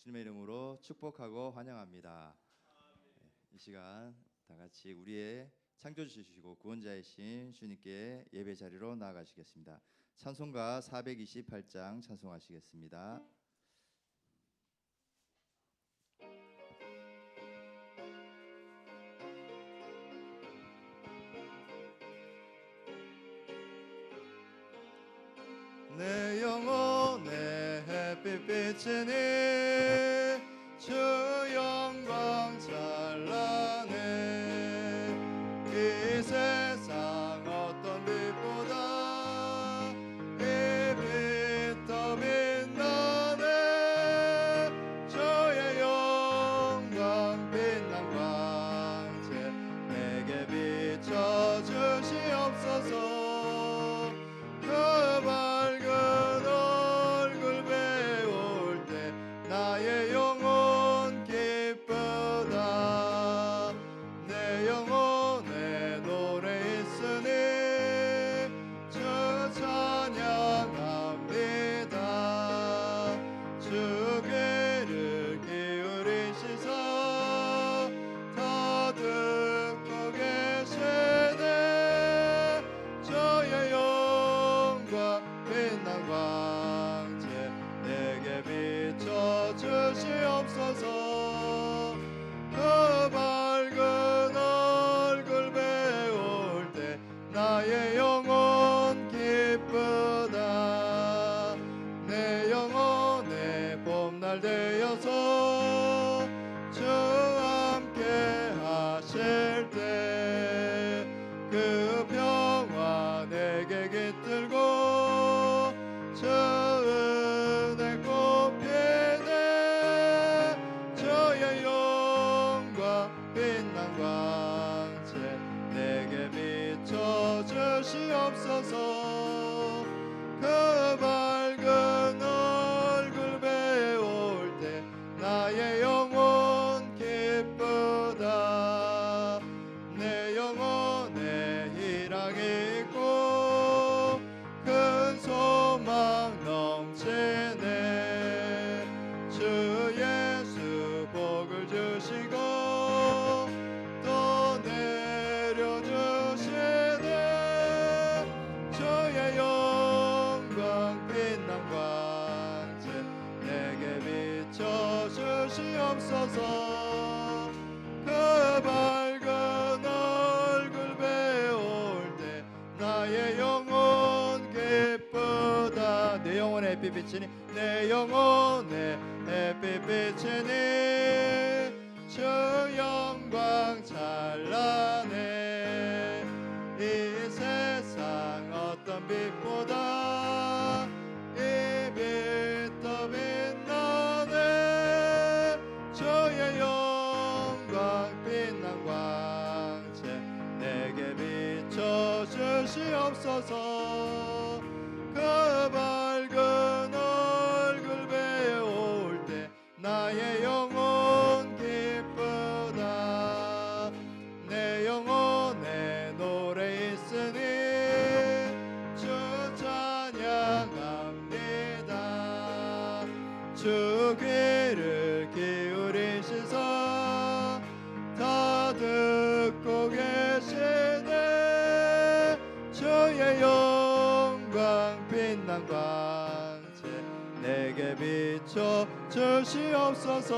주님의 이름으로 축복하고 환영합니다. 이 시간 다 같이 우리의 창조주시고 구원자이신 주님께 예배 자리로 나아가시겠습니다. 찬송가 428장 찬송하시겠습니다. 내 영혼의 햇빛 비치니 주 영광 찬란해. 이 세상 어떤 빛보다 이 빛 더 빛나네. 주의 영광 빛난 광채 내게 비춰 주시옵소서. 나의 영혼 기쁘다. 내 영혼에 노래 있으니 주 찬양합니다. 주 귀를 기울이시사 다 듣고 계시네. 주의 영광 빛난 광채 내게 비춰 주시옵소서. 그 밝은 얼굴 배울 때 나의 영혼 기쁘다. 내 영혼의 봄날 되어서 주 함께 하실 때 그 평화 내게 깃들고 주 은혜 꽃피네. 주의 영광 빛난 광채 내게 비춰 주시옵소서. 그 밝은 얼굴 배울 때 나의 영혼 기쁘다. 내 영혼에 희락이 있고 큰 소망 넘치네. 주 예수 복을 주시고 또 내려주시네. 주의 영광 빛난 광채 내게 비춰 주시옵소서. 그 밝은 얼굴 배울 때 나의 영혼 기쁘다. 내 영혼의 햇빛 비치니 내 영혼의 햇빛 비치니 주 영광 찬란해. 이 세상 어떤 빛보다 이 빛 더 빛나네. 주의 영광 빛난 광채 내게 비춰 주시옵소서. 그 밝은 얼굴 배울 때 나의 영혼 기쁘다. 내 영혼에 노래 있으니 주 찬양합니다. 주 귀를 기울이시사 다 듣고 계시네. 주의 영광 빛난 광채 내게 비춰 주시옵소서.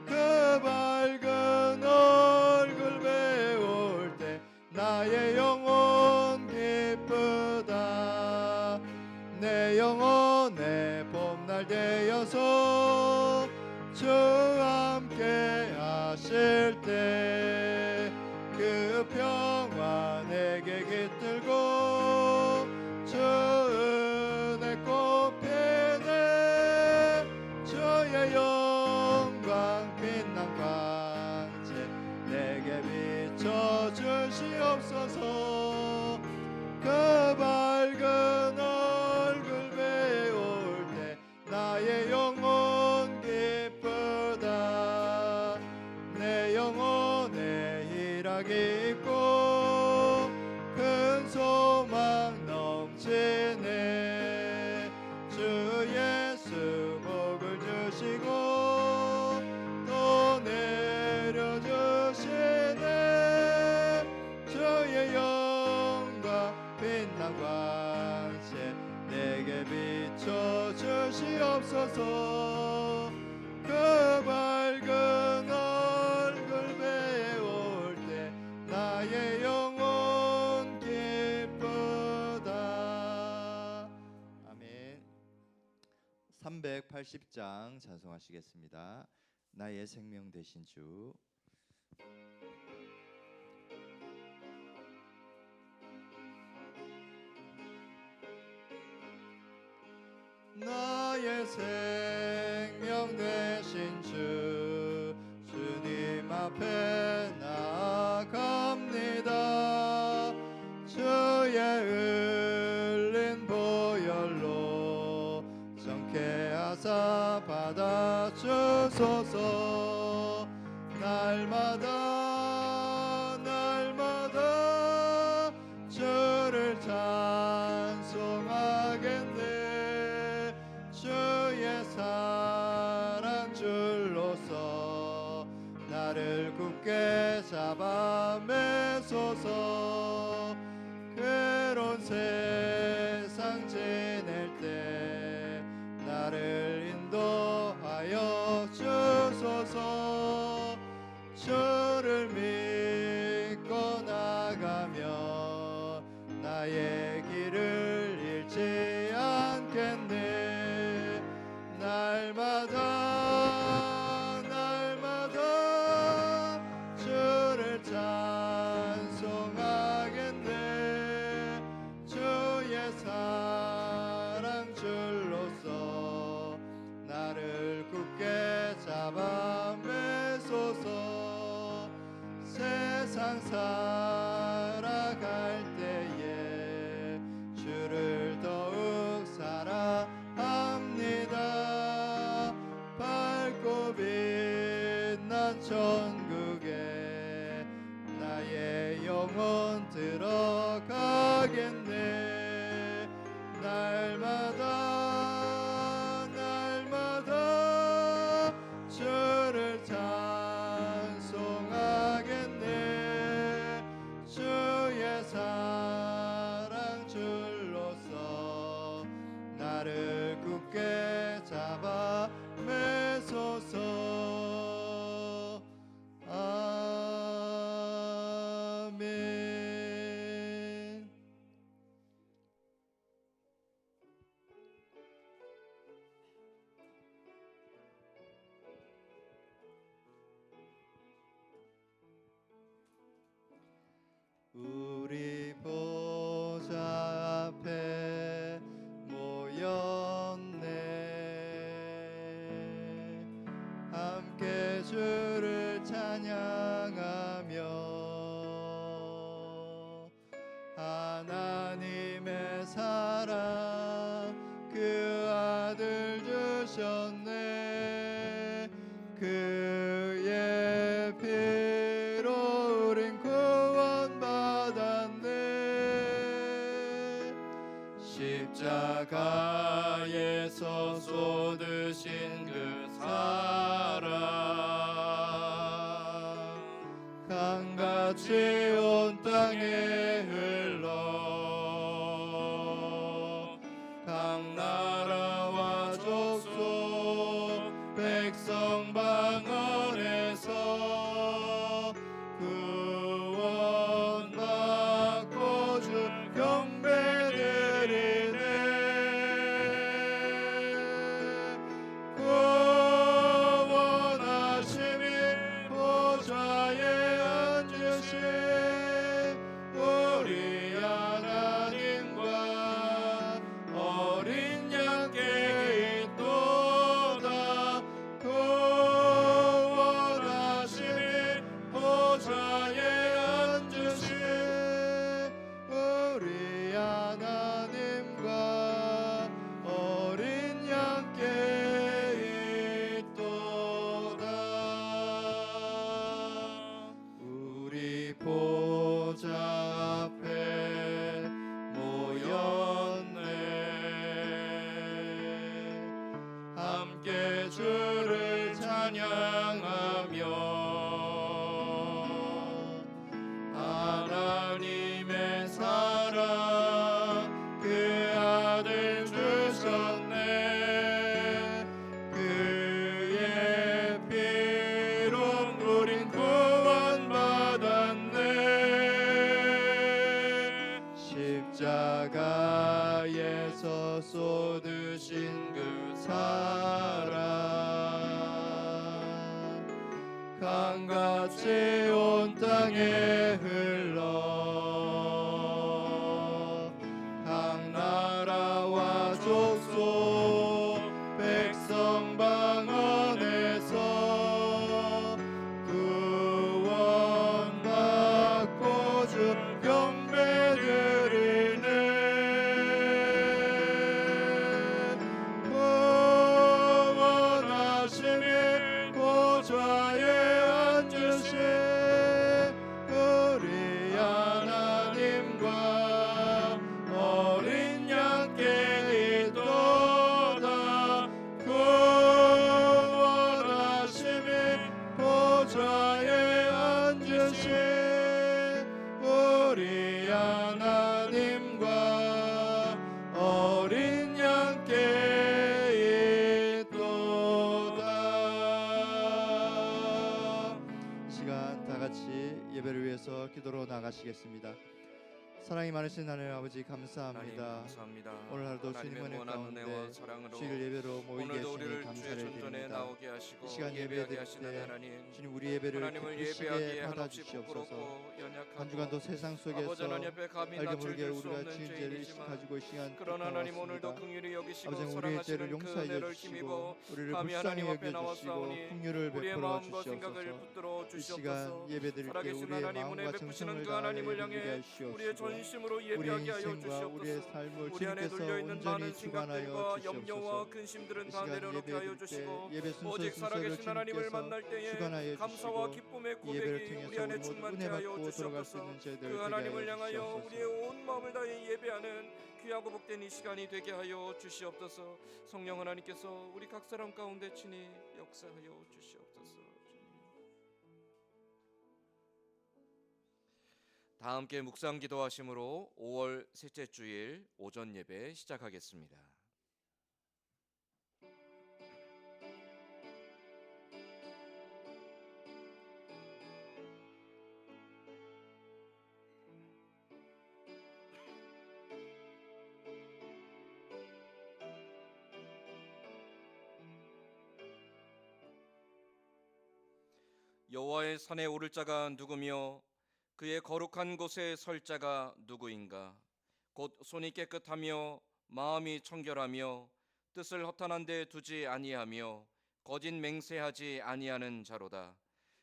그 밝은 얼굴 배울 때 나의 영혼 기쁘다. 내 영혼의 봄날 되어서 주 함께 하실 때 그 평화 내게 깃들고 주 은혜 꽃피네. 주의 영광 빛난 광채 내게 비춰 주시옵소서. 그 밝은 얼굴 배울 때 나의 영혼 기쁘다. 내 영혼에 희락이 있고 큰 소망 넘치네. 주 예수 복을 주시 주옵소서. 그 밝은 얼굴 배울 때 나의 영혼 기쁘다. 아멘. 380장 찬송하시겠습니다. 나의 생명 되신 주. 나의 생명 되신 주, 주님 앞에 나아갑니다. 주의 흘린 보혈로 정케 하사 받아주소서. 날마다 날마다 주를 찬송하겠네. 주의 사랑 줄로서 나를 굳게 잡아 매소서. 괴로운 세상 지낼 때 나를 인도하여 주소서. 주를 믿고 나가며 나의 길을 잃지 않겠네. 날마다 날마다 주를 찬송하겠네. 주의 사랑 줄로서 나를 굳게 잡아 매소서. 세상 살아갈 때에 주를 더욱 사랑합니다. 밝고 빛난 천국에 나의 영혼 들어가겠네. 날마다 날마다 주를 찬송하겠네. 주의 사랑 줄로서 나를 굳게 잡아 매소서. 아멘. 우리 보좌 앞에 모였네. 함께 주를 찬양하며 하나님의 사랑 그 아들 주셨네. 그의 피로 우린 구원받았네. 십자가에서 쏟으신 그 사랑 강같이 온 땅에 흘러 각 나라와 족속 백성 방언에서 구원받고 주 경배드리네. 구원하심이 보좌에 앉으신 우리 하나님과 어린 양께 있도다. 구원하심이 보좌에 앉으신 우리 하나님과 어린 양께 있도다. 우리 보좌 앞에 모였네. 함께 주를 찬양하며 하나님의 사랑 그 아들 주셨네. 강같이 온 땅에 흘러 각 나라와 족속 백성 방언에서 구원받고 주 경배드리네. 구원하심이 보좌에 앉으신 우리 하나님과 어린 양께 있도다. 구원하심이 보좌에 앉으신 우리 하나님과 어린 양께 있도다. 이 시간 다 같이 예배를 위해서 기도로 나가시겠습니다. 사랑이 많으신 하나님 아버지 감사합니다. 오늘 하루도 주님의 은혜 가운데 주일 예배로 모이게 하시니 감사를 드립니다. 이 시간 예배드릴 때 주님 우리 예배를 기쁘시게 받아주시옵소서. 한 주간도 세상 속에서 알게 모르게 우리가 지은 죄를 가지고 이 시간 돌아왔습니다. 아버지 우리의 죄를 용서하여 주시고 우리를 불쌍히 여겨주시고 긍휼을 베풀어 주시옵소서. 이 시간 예배드릴 때 우리의 마음과 정성을 다하여 예배드리게 하시옵시고 우리의 인생과 우리의 삶을 주님께서 온전히 주관하여 주시옵소서. 이 시간 예배드릴 때 예배 순서를 주님께서 주관하여 주시고 이 예배를 통해서 우리 모두 은혜 받고 돌아갈 수 있는 저희들 되게 하여 우리의 온 마음을 다해 예배하는 귀하고 복된 이 시간이 되게 하여 주시옵소서. 성령 하나님께서 우리 각 사람 가운데 친히 역사하여 주시옵소서. 다 함께 묵상 기도하심으로 5월 셋째 주일 오전 예배 시작하겠습니다. 여호와의 산에 오를 자가 누구며 그의 거룩한 곳에 설 자가 누구인가? 곧 손이 깨끗하며 마음이 청결하며 뜻을 허탄한 데 두지 아니하며 거짓 맹세하지 아니하는 자로다.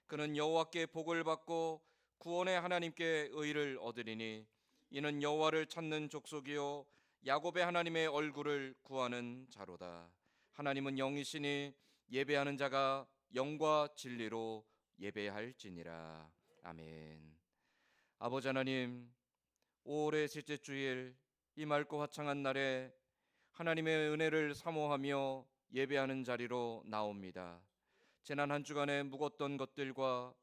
그는 여호와께 복을 받고 구원의 하나님께 의를 얻으리니 이는 여호와를 찾는 족속이요 야곱의 하나님의 얼굴을 구하는 자로다. 하나님은 영이시니 예배하는 자가 영과 진리로 예배할지니라. 아멘. 아버지 하나님, 5월의 셋째 주일 이 맑고 화창한 날에 하나님의 은혜를 사모하며 예배하는 자리로 나옵니다. 지난 한 주간에 묵었던 것들과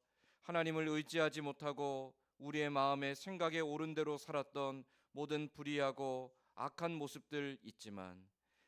하나님을 의지하지 못하고 우리의 마음에 생각에 옳은 대로 살았던 모든 불의하고 악한 모습들 있지만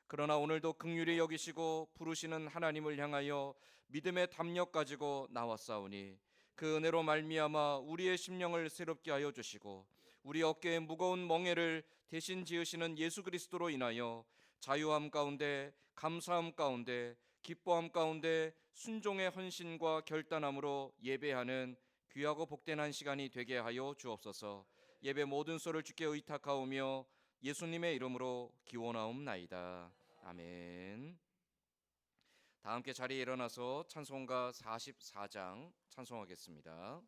그러나 오늘도 긍휼히 여기시고 부르시는 하나님을 향하여 믿음의 담력 가지고 나왔사오니 그 은혜로 말미암아 우리의 심령을 새롭게 하여 주시고 우리 어깨에 무거운 멍에를 대신 지으시는 예수 그리스도로 인하여 자유함 가운데 감사함 가운데 기뻐함 가운데 순종의 헌신과 결단함으로 예배하는 귀하고 복된 한 시간이 되게 하여 주옵소서. 예배 모든 소를 주께 의탁하오며 예수님의 이름으로 기원하옵나이다. 아멘. 다 함께 자리에 일어나서 찬송가 44장 찬송하겠습니다.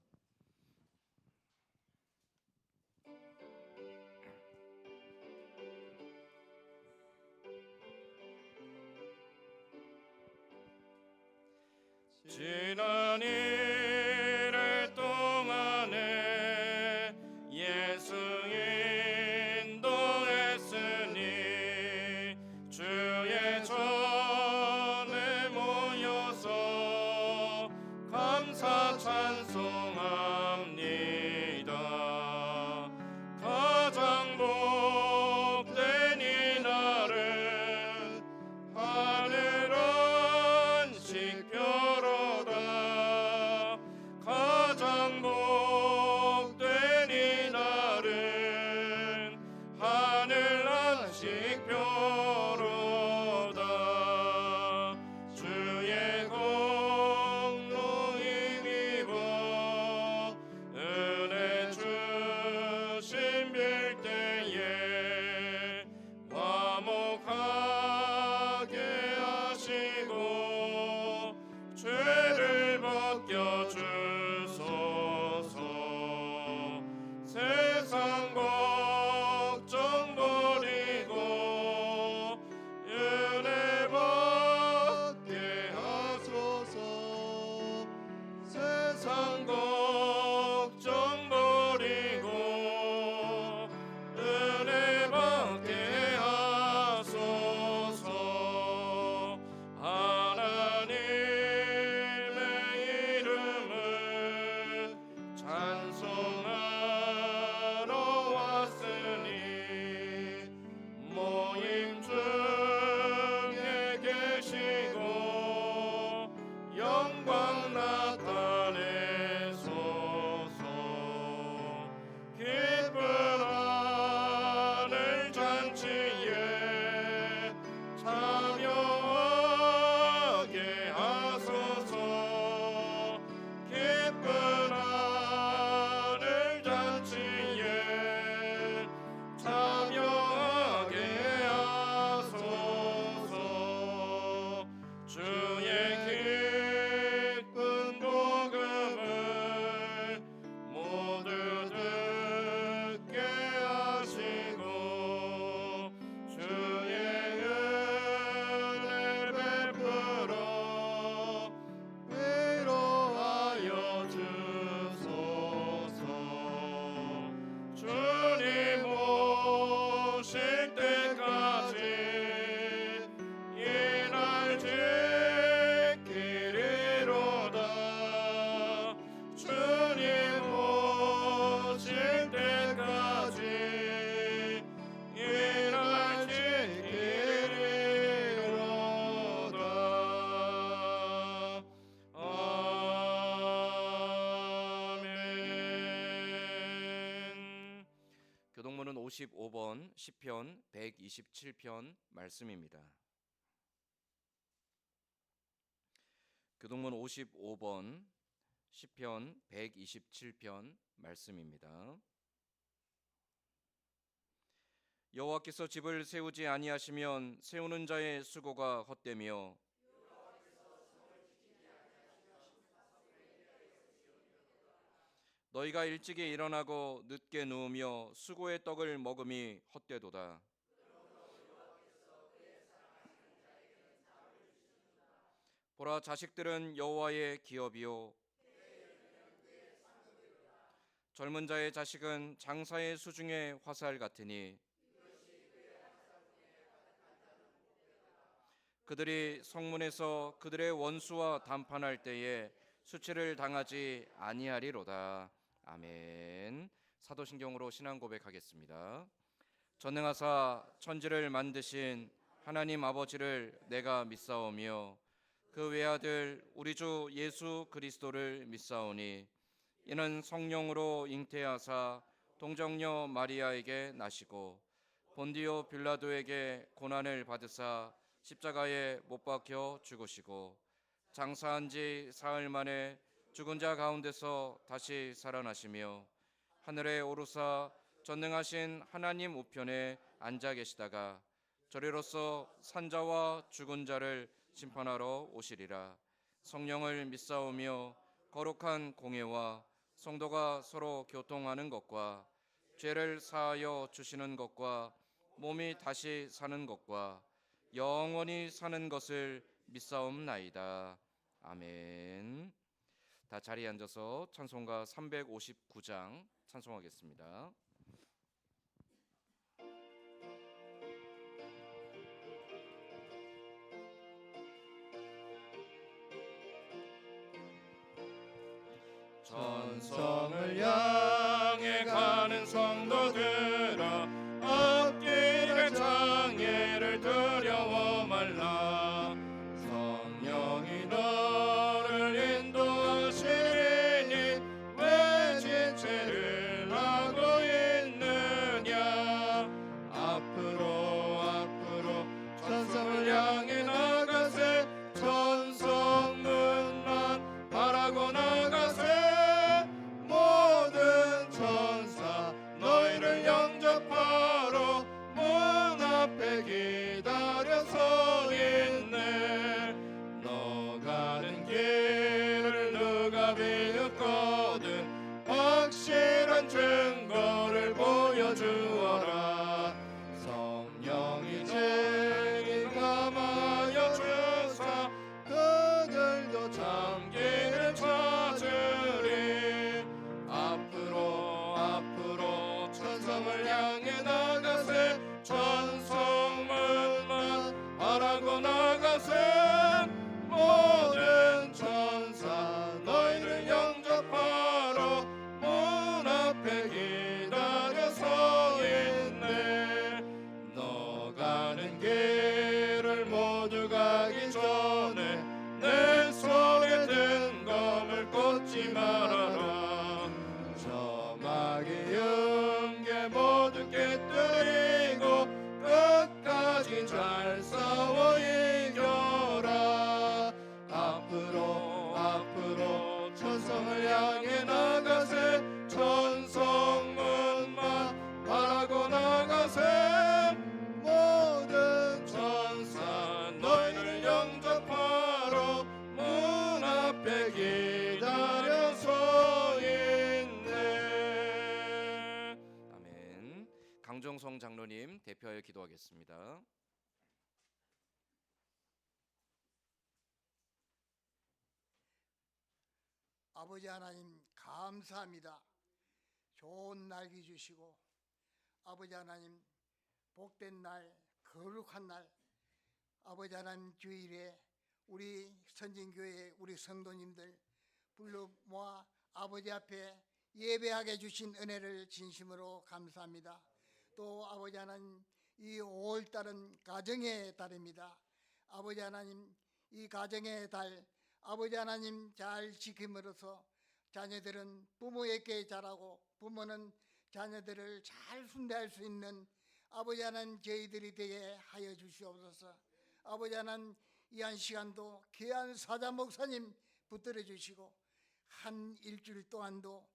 지난 일일 동안에 예수 인도했으니 주의 전에 모여서 감사 찬송합니다. 가장 복된 이날은 하늘 안식 벼로다. 교동문은 55번 시편 127편 말씀입니다. 교동문 55번 시편 127편 말씀입니다. 여호와께서 집을 세우지 아니하시면 세우는 자의 수고가 헛되며 너희가 일찍이 일어나고 늦게 누우며 수고의 떡을 먹음이 헛되도다. 보라, 자식들은 여호와의 기업이요 젊은 자의 자식은 장사의 수중의 화살 같으니 그들이 성문에서 그들의 원수와 담판할 때에 수치를 당하지 아니하리로다. 아멘. 사도신경으로 신앙 고백하겠습니다. 전능하사 천지를 만드신 하나님 아버지를 내가 믿사오며 그 외아들 우리 주 예수 그리스도를 믿사오니 이는 성령으로 잉태하사 동정녀 마리아에게 나시고 본디오 빌라도에게 고난을 받으사 십자가에 못 박혀 죽으시고 장사한 지 사흘 만에 죽은 자 가운데서 다시 살아나시며 하늘에 오르사 전능하신 하나님 우편에 앉아 계시다가 저리로서 산자와 죽은 자를 심판하러 오시리라. 성령을 믿사오며 거룩한 공예와 성도가 서로 교통하는 것과 죄를 사하여 주시는 것과 몸이 다시 사는 것과 영원히 사는 것을 믿사옵나이다. 아멘. 다 자리에 앉아서 찬송가 359장 찬송하겠습니다. 전성을 향해 가는 성도들아, 앞길의 장애를 두려워 말라. 성령이 너를 인도하시니 왜 지체를 하고 있느냐. 앞으로 전성을 향해 나가세. 전성문만 바라고 나가세. 모든 이재영 장로님 대표하여 기도하겠습니다. 아버지 하나님 감사합니다. 좋은 날기 주시고 아버지 하나님 복된 날, 거룩한 날, 아버지 하나님 주일에 우리 선진교회 우리 성도님들 불러 모아 아버지 앞에 예배하게 주신 은혜를 진심으로 감사합니다. 또 아버지 하나님 이 5월달은 가정의 달입니다. 아버지 하나님 이 가정의 달 아버지 하나님 잘 지킴으로써 자녀들은 부모에게 잘하고 부모는 자녀들을 잘 순대할 수 있는 아버지 하나님 저희들이 되게 하여 주시옵소서. 아버지 하나님 이 한 시간도 귀한 사자 목사님 붙들어 주시고 한 일주일 동안도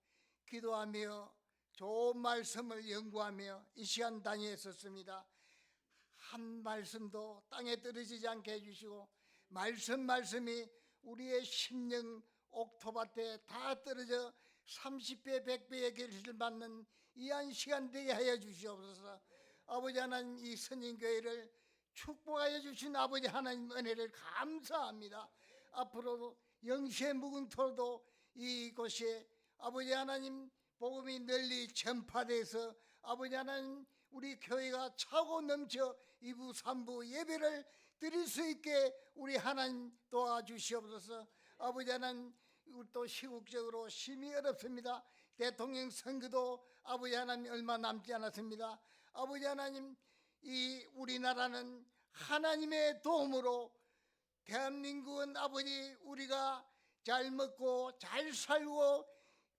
기도하며 좋은 말씀을 연구하며 이 시간 다니었습니다. 한 말씀도 땅에 떨어지지 않게 해주시고 말씀이 우리의 심령 옥토밭에 다 떨어져 30배 100배의 결실을 받는 이 한 시간 되게 하여 주시옵소서. 아버지 하나님 이 선인교회를 축복하여 주신 아버지 하나님 은혜를 감사합니다. 앞으로도 영시의 묵은 토도 이곳에 아버지 하나님 복음이 널리 전파돼서 아버지 하나님 우리 교회가 차고 넘쳐 2부 3부 예배를 드릴 수 있게 우리 하나님 도와주시옵소서. 아버지 하나님 또 시국적으로 심히 어렵습니다. 대통령 선거도 아버지 하나님 얼마 남지 않았습니다. 아버지 하나님 이 우리나라는 하나님의 도움으로 대한민국은 아버지 우리가 잘 먹고 잘 살고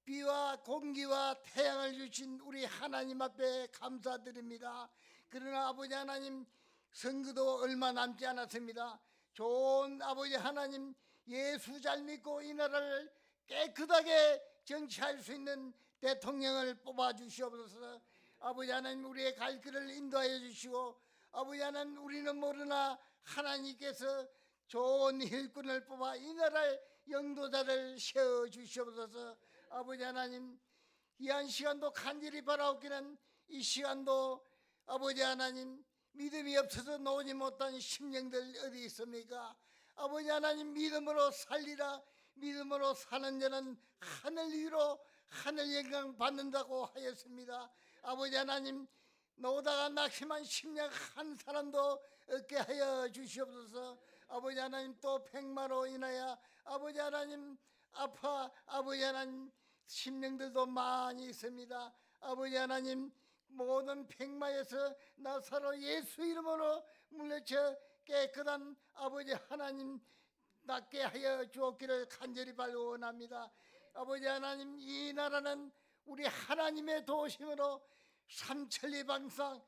비와 공기와 태양을 주신 우리 하나님 앞에 감사드립니다. 그러나 아버지 하나님 선거도 얼마 남지 않았습니다. 좋은 아버지 하나님 예수 잘 믿고 이 나라를 깨끗하게 정치할 수 있는 대통령을 뽑아 주시옵소서. 아버지 하나님 우리의 갈 길을 인도하여 주시고 아버지 하나님 우리는 모르나 하나님께서 좋은 일꾼을 뽑아 이 나라의 영도자를 세워 주시옵소서. 아버지 하나님 이 한 시간도 간절히 바라옵기는 이 시간도 아버지 하나님 믿음이 없어서 나오지 못한 심령들 어디 있습니까? 아버지 하나님 믿음으로 살리라. 믿음으로 사는 자는 하늘 위로 하늘 영광 받는다고 하였습니다. 아버지 하나님 노다가 낙심한 심령 한 사람도 없게 하여 주시옵소서. 아버지 하나님 또 백마로 인하여 아버지 하나님 아파 아버지 하나님 심령들도 많이 있습니다. 아버지 하나님 모든 백마에서 나사로 예수 이름으로 물려쳐 깨끗한 아버지 하나님 낫게 하여 주옵기를 간절히 발원합니다. 아버지 하나님 이 나라는 우리 하나님의 도우심으로 삼천리방상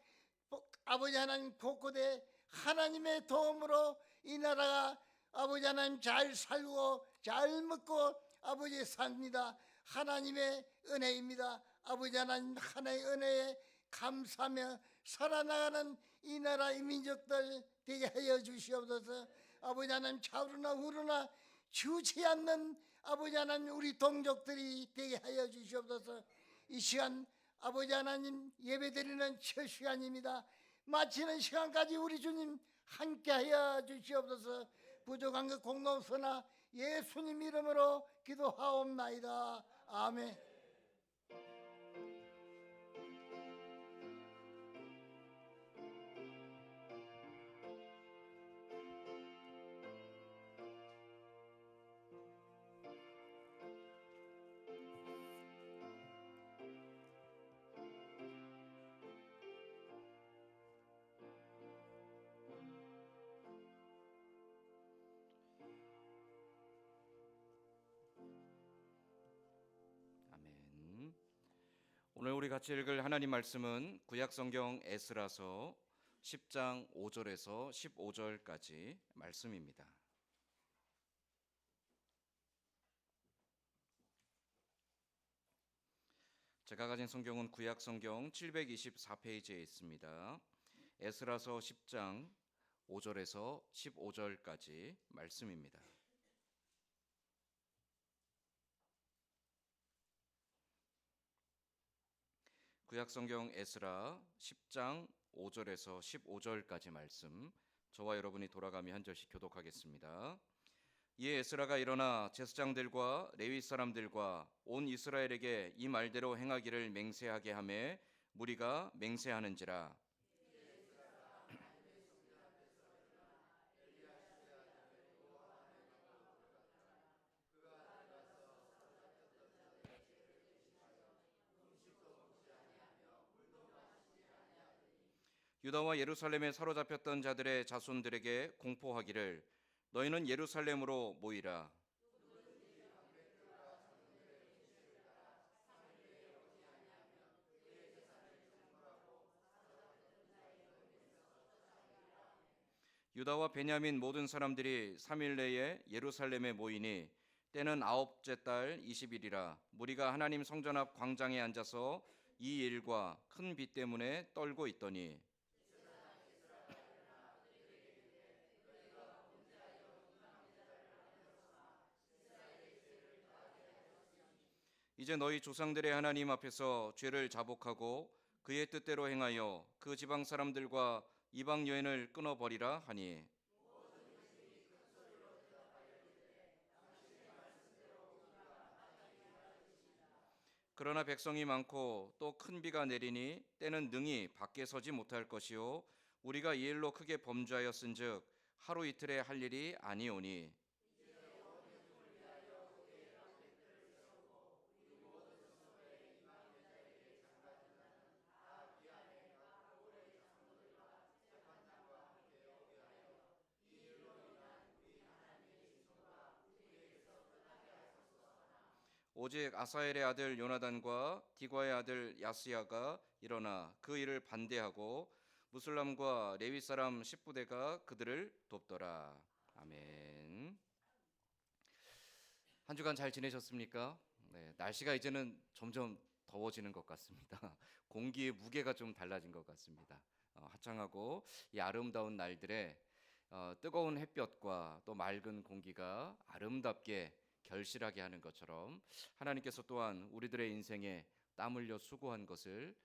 아버지 하나님 곳곳에 하나님의 도움으로 이 나라가 아버지 하나님 잘 살고 잘 먹고 아버지 삽니다. 하나님의 은혜입니다. 아버지 하나님 하나의 은혜에 감사하며 살아나가는 이 나라의 민족들 되게 하여 주시옵소서. 아버지 하나님 좌우로나 우로나 주지 않는 아버지 하나님 우리 동족들이 되게 하여 주시옵소서. 이 시간 아버지 하나님 예배드리는 첫 시간입니다. 마치는 시간까지 우리 주님 함께하여 주시옵소서. 부족한 것 공동서나 예수님 이름으로 기도하옵나이다. 아멘. 아멘. 오늘 우리 같이 읽을 하나님 말씀은 구약성경 에스라서 10장 5절에서 15절까지 말씀입니다. 제가 가진 성경은 구약성경 724페이지에 있습니다. 에스라서 10장 5절에서 15절까지 말씀입니다. 구약성경 에스라 10장 5절에서 15절까지 말씀, 저와 여러분이 돌아가며 한 절씩 교독하겠습니다. 이에 에스라가 일어나 제사장들과 레위 사람들과 온 이스라엘에게 이 말대로 행하기를 맹세하게 하매 무리가 맹세하는지라. 유다와 예루살렘에 사로잡혔던 자들의 자손들에게 공포하기를 너희는 예루살렘으로 모이라. 유다와 베냐민 모든 사람들이 3일 내에 예루살렘에 모이니 때는 아홉째 달 20일이라. 무리가 하나님 성전 앞 광장에 앉아서 이 일과 큰 비 때문에 떨고 있더니 이제 너희 조상들의 하나님 앞에서 죄를 자복하고 그의 뜻대로 행하여 그 지방 사람들과 이방 여인을 끊어버리라 하니, 그러나 백성이 많고 또 큰 비가 내리니 때는 능히 밖에 서지 못할 것이요 우리가 이 일로 크게 범죄하였은즉 하루 이틀에 할 일이 아니오니, 오직 아사엘의 아들 요나단과 디과의 아들 야스야가 일어나 그 일을 반대하고 무슬람과 레위 사람 10부대가 그들을 돕더라. 아멘. 한 주간 잘 지내셨습니까? 네, 날씨가 이제는 점점 더워지는 것 같습니다. 공기의 무게가 좀 달라진 것 같습니다. 화창하고 이 아름다운 날들에 뜨거운 햇볕과 또 맑은 공기가 아름답게 결실하게 하는 것처럼 하나님께서 또한 우리들의 인생에 땀 흘려 수고한 것을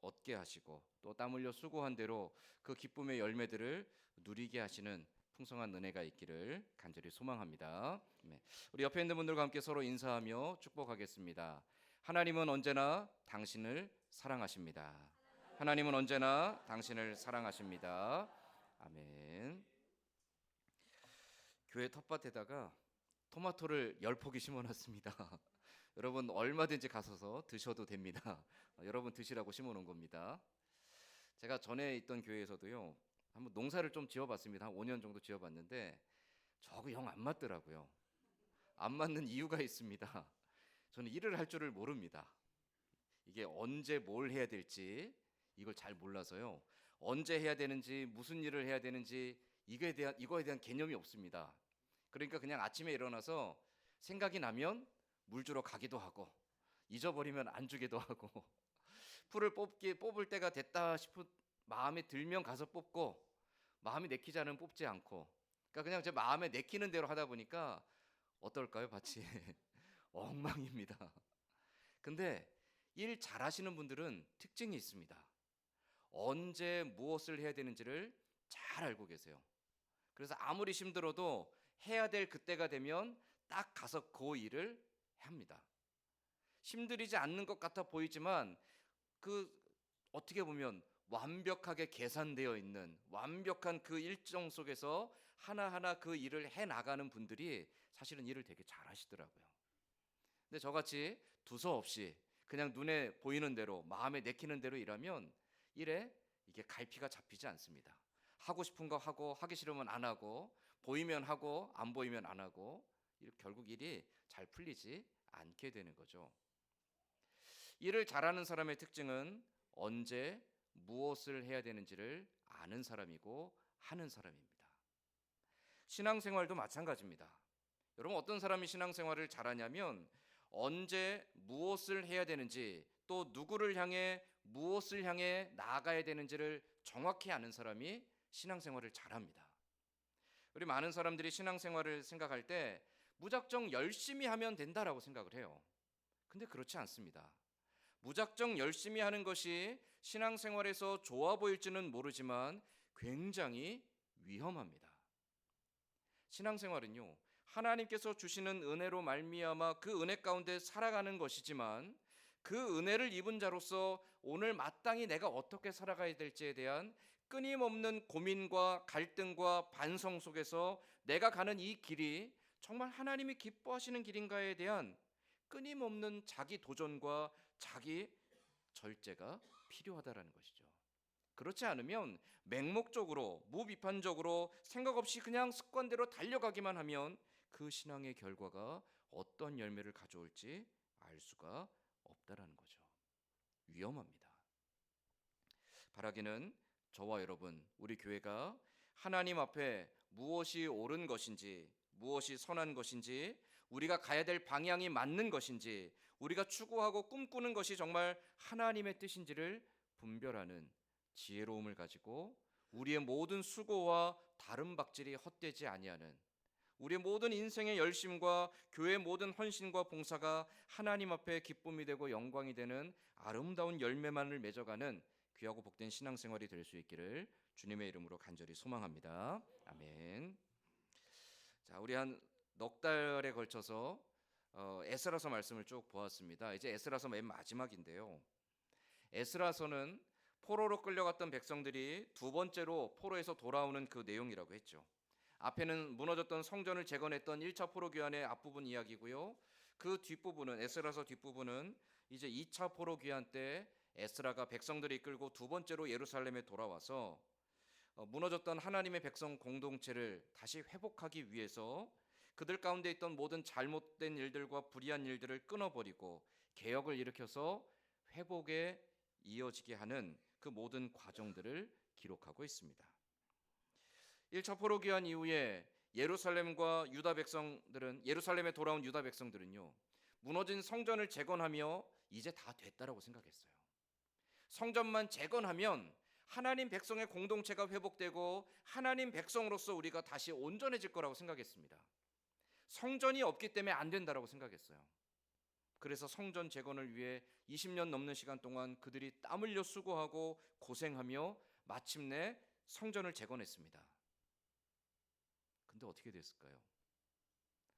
얻게 하시고 또 땀 흘려 수고한 대로 그 기쁨의 열매들을 누리게 하시는 풍성한 은혜가 있기를 간절히 소망합니다. 네. 우리 옆에 있는 분들과 함께 서로 인사하며 축복하겠습니다. 하나님은 언제나 당신을 사랑하십니다. 하나님은 언제나 당신을 사랑하십니다. 아멘. 교회 텃밭에다가 토마토를 10포기 심어놨습니다. 여러분 얼마든지 가서서 드셔도 됩니다. 여러분 드시라고 심어놓은 겁니다. 제가 전에 있던 교회에서도요 한번 농사를 좀 지어봤습니다. 한 5년 정도 지어봤는데 저거 영 안 맞더라고요. 안 맞는 이유가 있습니다. 저는 일을 할 줄을 모릅니다. 이게 언제 뭘 해야 될지 이걸 잘 몰라서요. 언제 해야 되는지 무슨 일을 해야 되는지 이거에 대한 개념이 없습니다. 그러니까 그냥 아침에 일어나서 생각이 나면 물 주러 가기도 하고 잊어버리면 안 주기도 하고 풀을 뽑을 때가 됐다 싶은 마음에 들면 가서 뽑고 마음이 내키지 않으면 뽑지 않고, 그러니까 그냥 제 마음에 내키는 대로 하다 보니까 어떨까요, 밭이? 엉망입니다. 근데 일 잘하시는 분들은 특징이 있습니다. 언제 무엇을 해야 되는지를 잘 알고 계세요. 그래서 아무리 힘들어도 해야 될 그때가 되면 딱 가서 그 일을 합니다. 힘들이지 않는 것 같아 보이지만 어떻게 보면 완벽하게 계산되어 있는 완벽한 그 일정 속에서 하나하나 그 일을 해 나가는 분들이 사실은 일을 되게 잘 하시더라고요. 근데 저같이 두서없이 그냥 눈에 보이는 대로 마음에 내키는 대로 일하면 일에 이게 갈피가 잡히지 않습니다. 하고 싶은 거 하고 하기 싫으면 안 하고 보이면 하고 안 보이면 안 하고 결국 일이 잘 풀리지 않게 되는 거죠. 일을 잘하는 사람의 특징은 언제 무엇을 해야 되는지를 아는 사람이고 하는 사람입니다. 신앙생활도 마찬가지입니다. 여러분 어떤 사람이 신앙생활을 잘하냐면 언제 무엇을 해야 되는지 또 누구를 향해 무엇을 향해 나아가야 되는지를 정확히 아는 사람이 신앙생활을 잘합니다. 우리 많은 사람들이 신앙생활을 생각할 때 무작정 열심히 하면 된다라고 생각을 해요. 근데 그렇지 않습니다. 무작정 열심히 하는 것이 신앙생활에서 좋아 보일지는 모르지만 굉장히 위험합니다. 신앙생활은요, 하나님께서 주시는 은혜로 말미암아 그 은혜 가운데 살아가는 것이지만 그 은혜를 입은 자로서 오늘 마땅히 내가 어떻게 살아가야 될지에 대한 끊임없는 고민과 갈등과 반성 속에서 내가 가는 이 길이 정말 하나님이 기뻐하시는 길인가에 대한 끊임없는 자기 도전과 자기 절제가 필요하다라는 것이죠. 그렇지 않으면 맹목적으로 무비판적으로 생각 없이 그냥 습관대로 달려가기만 하면 그 신앙의 결과가 어떤 열매를 가져올지 알 수가 없다라는 거죠. 위험합니다. 바라기는 저와 여러분, 우리 교회가 하나님 앞에 무엇이 옳은 것인지, 무엇이 선한 것인지, 우리가 가야 될 방향이 맞는 것인지, 우리가 추구하고 꿈꾸는 것이 정말 하나님의 뜻인지를 분별하는 지혜로움을 가지고 우리의 모든 수고와 다른 박질이 헛되지 아니하는, 우리의 모든 인생의 열심과 교회의 모든 헌신과 봉사가 하나님 앞에 기쁨이 되고 영광이 되는 아름다운 열매만을 맺어가는 귀하고 복된 신앙생활이 될 수 있기를 주님의 이름으로 간절히 소망합니다. 아멘. 자, 우리 한 넉 달에 걸쳐서 에스라서 말씀을 쭉 보았습니다. 이제 에스라서 맨 마지막인데요. 에스라서는 포로로 끌려갔던 백성들이 두 번째로 포로에서 돌아오는 그 내용이라고 했죠. 앞에는 무너졌던 성전을 재건했던 1차 포로 귀환의 앞부분 이야기고요. 그 뒷부분은, 에스라서 뒷부분은 이제 2차 포로 귀환 때 에스라가 백성들을 이끌고 두 번째로 예루살렘에 돌아와서 무너졌던 하나님의 백성 공동체를 다시 회복하기 위해서 그들 가운데 있던 모든 잘못된 일들과 불의한 일들을 끊어버리고 개혁을 일으켜서 회복에 이어지게 하는 그 모든 과정들을 기록하고 있습니다. 1차 포로 귀환 이후에 예루살렘과 유다 백성들은, 예루살렘에 돌아온 유다 백성들은요, 무너진 성전을 재건하며 이제 다 됐다라고 생각했어요. 성전만 재건하면 하나님 백성의 공동체가 회복되고 하나님 백성으로서 우리가 다시 온전해질 거라고 생각했습니다. 성전이 없기 때문에 안 된다라고 생각했어요. 그래서 성전 재건을 위해 20년 넘는 시간 동안 그들이 땀 흘려 수고하고 고생하며 마침내 성전을 재건했습니다. 근데 어떻게 됐을까요?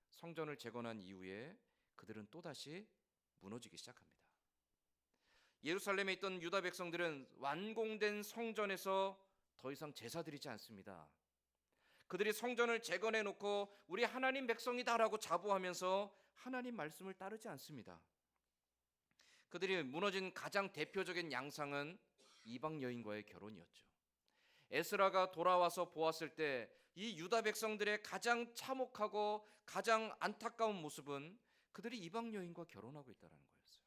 성전을 재건한 이후에 그들은 또다시 무너지기 시작합니다. 예루살렘에 있던 유다 백성들은 완공된 성전에서 더 이상 제사 드리지 않습니다. 그들이 성전을 재건해 놓고 우리 하나님 백성이다라고 자부하면서 하나님 말씀을 따르지 않습니다. 그들이 무너진 가장 대표적인 양상은 이방 여인과의 결혼이었죠. 에스라가 돌아와서 보았을 때 이 유다 백성들의 가장 참혹하고 가장 안타까운 모습은 그들이 이방 여인과 결혼하고 있다는 거였어요.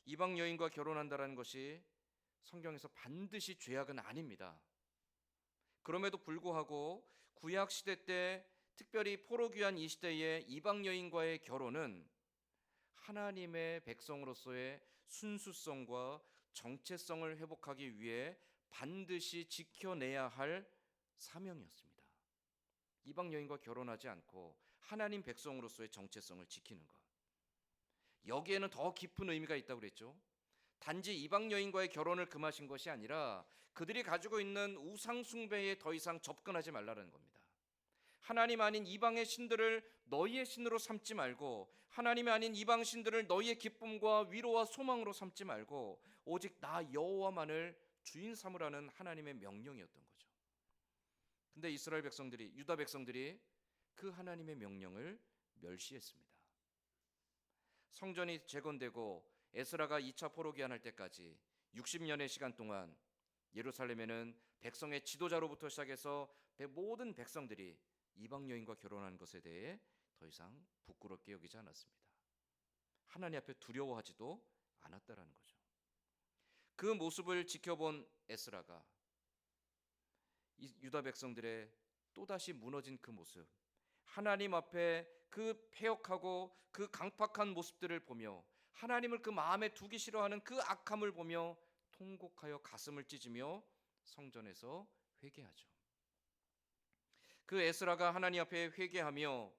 이방 여인과 결혼한다는 것이 성경에서 반드시 죄악은 아닙니다. 그럼에도 불구하고 구약 시대 때, 특별히 포로 귀환 이 시대의 이방 여인과의 결혼은 하나님의 백성으로서의 순수성과 정체성을 회복하기 위해 반드시 지켜내야 할 사명이었습니다. 이방 여인과 결혼하지 않고 하나님 백성으로서의 정체성을 지키는 것. 여기에는 더 깊은 의미가 있다고 그랬죠. 단지 이방 여인과의 결혼을 금하신 것이 아니라 그들이 가지고 있는 우상 숭배에 더 이상 접근하지 말라는 겁니다. 하나님 아닌 이방의 신들을 너희의 신으로 삼지 말고, 하나님이 아닌 이방 신들을 너희의 기쁨과 위로와 소망으로 삼지 말고 오직 나 여호와만을 주인 삼으라는 하나님의 명령이었던 거죠. 근데 이스라엘 백성들이, 유다 백성들이 그 하나님의 명령을 멸시했습니다. 성전이 재건되고 에스라가 2차 포로 귀환할 때까지 60년의 시간 동안 예루살렘에는 백성의 지도자로부터 시작해서 모든 백성들이 이방 여인과 결혼한 것에 대해 더 이상 부끄럽게 여기지 않았습니다. 하나님 앞에 두려워하지도 않았다라는 거죠. 그 모습을 지켜본 에스라가 유다 백성들의 또다시 무너진 그 모습, 하나님 앞에 그 패역하고 그 강팍한 모습들을 보며 하나님을 그 마음에 두기 싫어하는 그 악함을 보며 통곡하여 가슴을 찢으며 성전에서 회개하죠. 그 에스라가 하나님 앞에 회개하며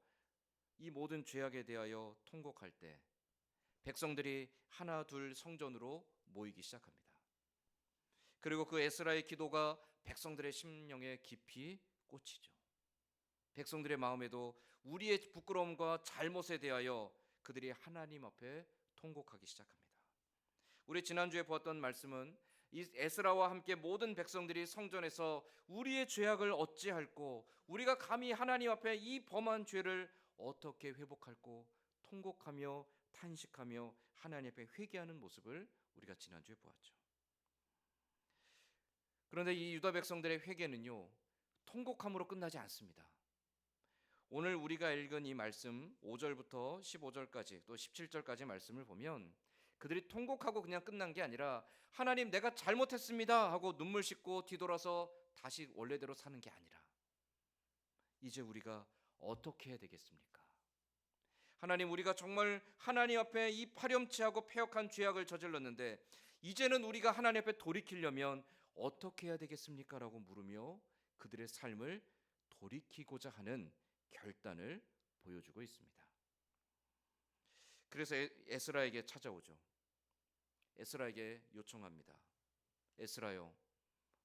이 모든 죄악에 대하여 통곡할 때 백성들이 하나 둘 성전으로 모이기 시작합니다. 그리고 그 에스라의 기도가 백성들의 심령에 깊이 꽂히죠. 백성들의 마음에도 우리의 부끄러움과 잘못에 대하여 그들이 하나님 앞에 통곡하기 시작합니다. 우리 지난주에 보았던 말씀은 이 에스라와 함께 모든 백성들이 성전에서 우리의 죄악을 어찌할꼬, 우리가 감히 하나님 앞에 이 범한 죄를 어떻게 회복할꼬 통곡하며 탄식하며 하나님 앞에 회개하는 모습을 우리가 지난주에 보았죠. 그런데 이 유다 백성들의 회개는요, 통곡함으로 끝나지 않습니다. 오늘 우리가 읽은 이 말씀 5절부터 15절까지 또 17절까지 말씀을 보면 그들이 통곡하고 그냥 끝난 게 아니라 하나님 내가 잘못했습니다 하고 눈물 씻고 뒤돌아서 다시 원래대로 사는 게 아니라 이제 우리가 어떻게 해야 되겠습니까? 하나님, 우리가 정말 하나님 앞에 이 파렴치하고 패역한 죄악을 저질렀는데 이제는 우리가 하나님 앞에 돌이키려면 어떻게 해야 되겠습니까? 라고 물으며 그들의 삶을 돌이키고자 하는 결단을 보여주고 있습니다. 그래서 에스라에게 찾아오죠. 에스라에게 요청합니다. 에스라요,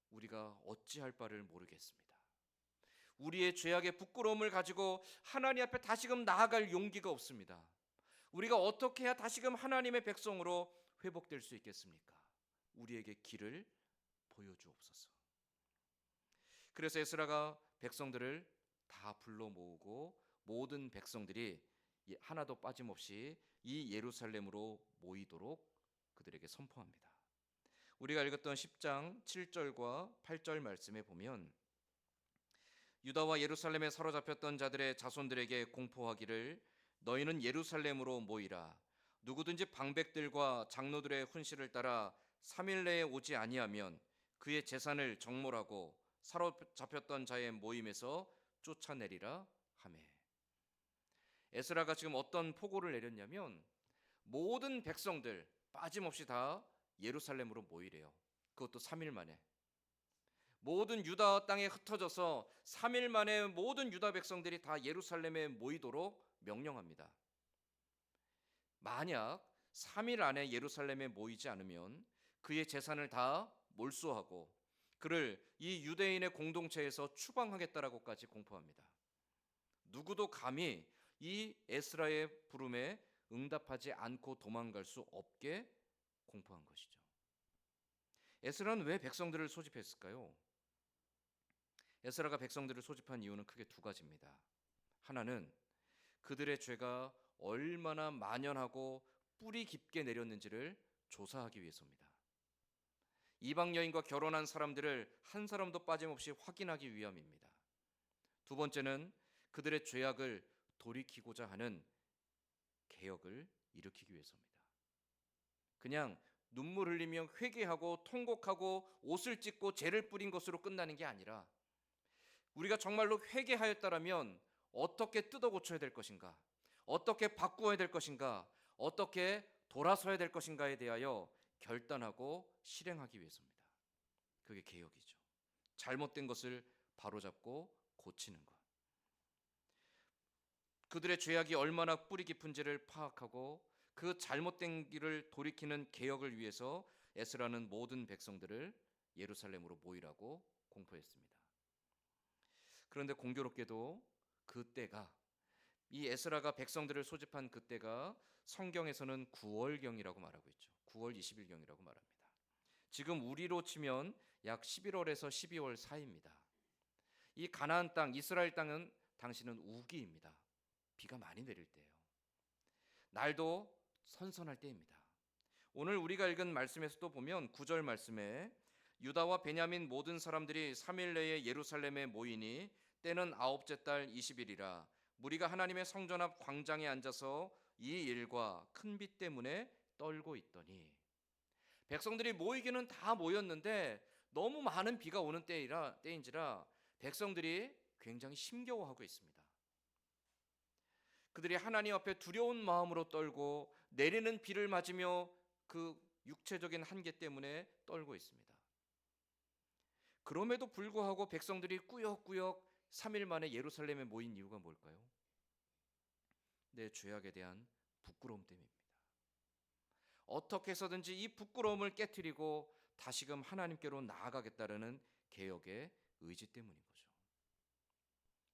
우리가 어찌할 바를 모르겠습니다. 우리의 죄악의 부끄러움을 가지고 하나님 앞에 다시금 나아갈 용기가 없습니다. 우리가 어떻게 해야 다시금 하나님의 백성으로 회복될 수 있겠습니까? 우리에게 길을 보여주옵소서. 그래서 에스라가 백성들을 다 불러 모으고 모든 백성들이 하나도 빠짐없이 이 예루살렘으로 모이도록 그들에게 선포합니다. 우리가 읽었던 10장 7절과 8절 말씀에 보면 유다와 예루살렘에 사로잡혔던 자들의 자손들에게 공포하기를 너희는 예루살렘으로 모이라. 누구든지 방백들과 장로들의 훈시를 따라 3일 내에 오지 아니하면 그의 재산을 정몰하고 사로잡혔던 자의 모임에서 쫓아내리라 하매. 에스라가 지금 어떤 포고를 내렸냐면 모든 백성들 빠짐없이 다 예루살렘으로 모이래요. 그것도 3일 만에. 모든 유다 땅에 흩어져서 3일 만에 모든 유다 백성들이 다 예루살렘에 모이도록 명령합니다. 만약 3일 안에 예루살렘에 모이지 않으면 그의 재산을 다 몰수하고 그를 이 유대인의 공동체에서 추방하겠다라고까지 공포합니다. 누구도 감히 이 에스라의 부름에 응답하지 않고 도망갈 수 없게 공포한 것이죠. 에스라는 왜 백성들을 소집했을까요? 에스라가 백성들을 소집한 이유는 크게 두 가지입니다. 하나는 그들의 죄가 얼마나 만연하고 뿌리 깊게 내렸는지를 조사하기 위해서입니다. 이방 여인과 결혼한 사람들을 한 사람도 빠짐없이 확인하기 위함입니다. 두 번째는 그들의 죄악을 돌이키고자 하는 개혁을 일으키기 위해서입니다. 그냥 눈물 흘리며 회개하고 통곡하고 옷을 찢고 죄를 뿌린 것으로 끝나는 게 아니라 우리가 정말로 회개하였다라면 어떻게 뜯어 고쳐야 될 것인가, 어떻게 바꾸어야 될 것인가, 어떻게 돌아서야 될 것인가에 대하여 결단하고 실행하기 위해서입니다. 그게 개혁이죠. 잘못된 것을 바로잡고 고치는 것. 그들의 죄악이 얼마나 뿌리 깊은지를 파악하고 그 잘못된 길을 돌이키는 개혁을 위해서 에스라는 모든 백성들을 예루살렘으로 모이라고 공포했습니다. 그런데 공교롭게도 그때가 이 에스라가 백성들을 소집한 그때가 성경에서는 9월경이라고 말하고 있죠. 9월 20일경이라고 말합니다. 지금 우리로 치면 약 11월에서 12월 사이입니다. 이 가나안 땅, 이스라엘 땅은 당시는 우기입니다. 비가 많이 내릴 때예요. 날도 선선할 때입니다. 오늘 우리가 읽은 말씀에서도 보면 9절 말씀에 유다와 베냐민 모든 사람들이 3일 내에 예루살렘에 모이니 때는 9째 달 20일이라 무리가 하나님의 성전 앞 광장에 앉아서 이 일과 큰 비 때문에 떨고 있더니, 백성들이 모이기는 다 모였는데 너무 많은 비가 오는 때인지라 백성들이 굉장히 힘겨워하고 있습니다. 그들이 하나님 앞에 두려운 마음으로 떨고 내리는 비를 맞으며 그 육체적인 한계 때문에 떨고 있습니다. 그럼에도 불구하고 백성들이 꾸역꾸역 3일 만에 예루살렘에 모인 이유가 뭘까요? 내 죄악에 대한 부끄러움 때문입니다. 어떻게 해서든지 이 부끄러움을 깨트리고 다시금 하나님께로 나아가겠다는 개혁의 의지 때문인 거죠.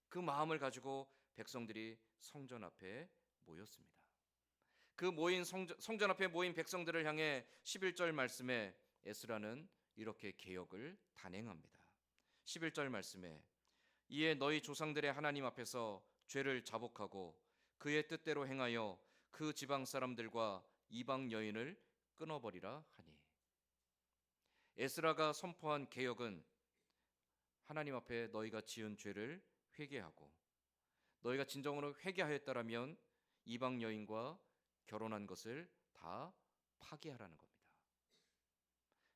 그 마음을 가지고 백성들이 성전 앞에 모였습니다. 그 성전 앞에 모인 백성들을 향해 11절 말씀에 에스라는 이렇게 개혁을 단행합니다. 11절 말씀에 이에 너희 조상들의 하나님 앞에서 죄를 자복하고 그의 뜻대로 행하여 그 지방 사람들과 이방 여인을 끊어버리라 하니. 에스라가 선포한 개혁은 하나님 앞에 너희가 지은 죄를 회개하고 너희가 진정으로 회개하였다라면 이방 여인과 결혼한 것을 다 파기하라는 겁니다.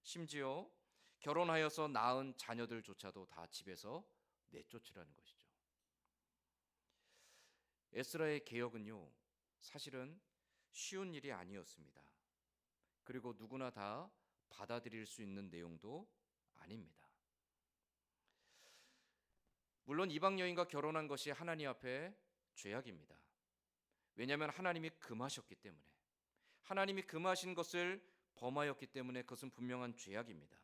심지어 결혼하여서 낳은 자녀들조차도 다 집에서 내쫓으라는 것이죠. 에스라의 개혁은요, 사실은 쉬운 일이 아니었습니다. 그리고 누구나 다 받아들일 수 있는 내용도 아닙니다. 물론 이방 여인과 결혼한 것이 하나님 앞에 죄악입니다. 왜냐하면 하나님이 금하셨기 때문에, 하나님이 금하신 것을 범하였기 때문에 그것은 분명한 죄악입니다.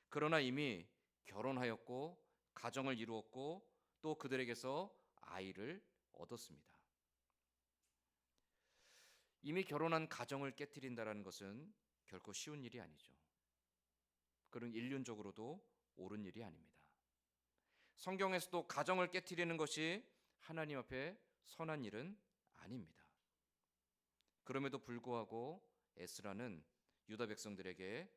그러나 이미 결혼하였고 가정을 이루었고 또 그들에게서 아이를 얻었습니다. 이미 결혼한 가정을 깨트린다는 것은 결코 쉬운 일이 아니죠. 그런 인륜적으로도 옳은 일이 아닙니다. 성경에서도 가정을 깨트리는 것이 하나님 앞에 선한 일은 아닙니다. 그럼에도 불구하고 에스라는 유다 백성들에게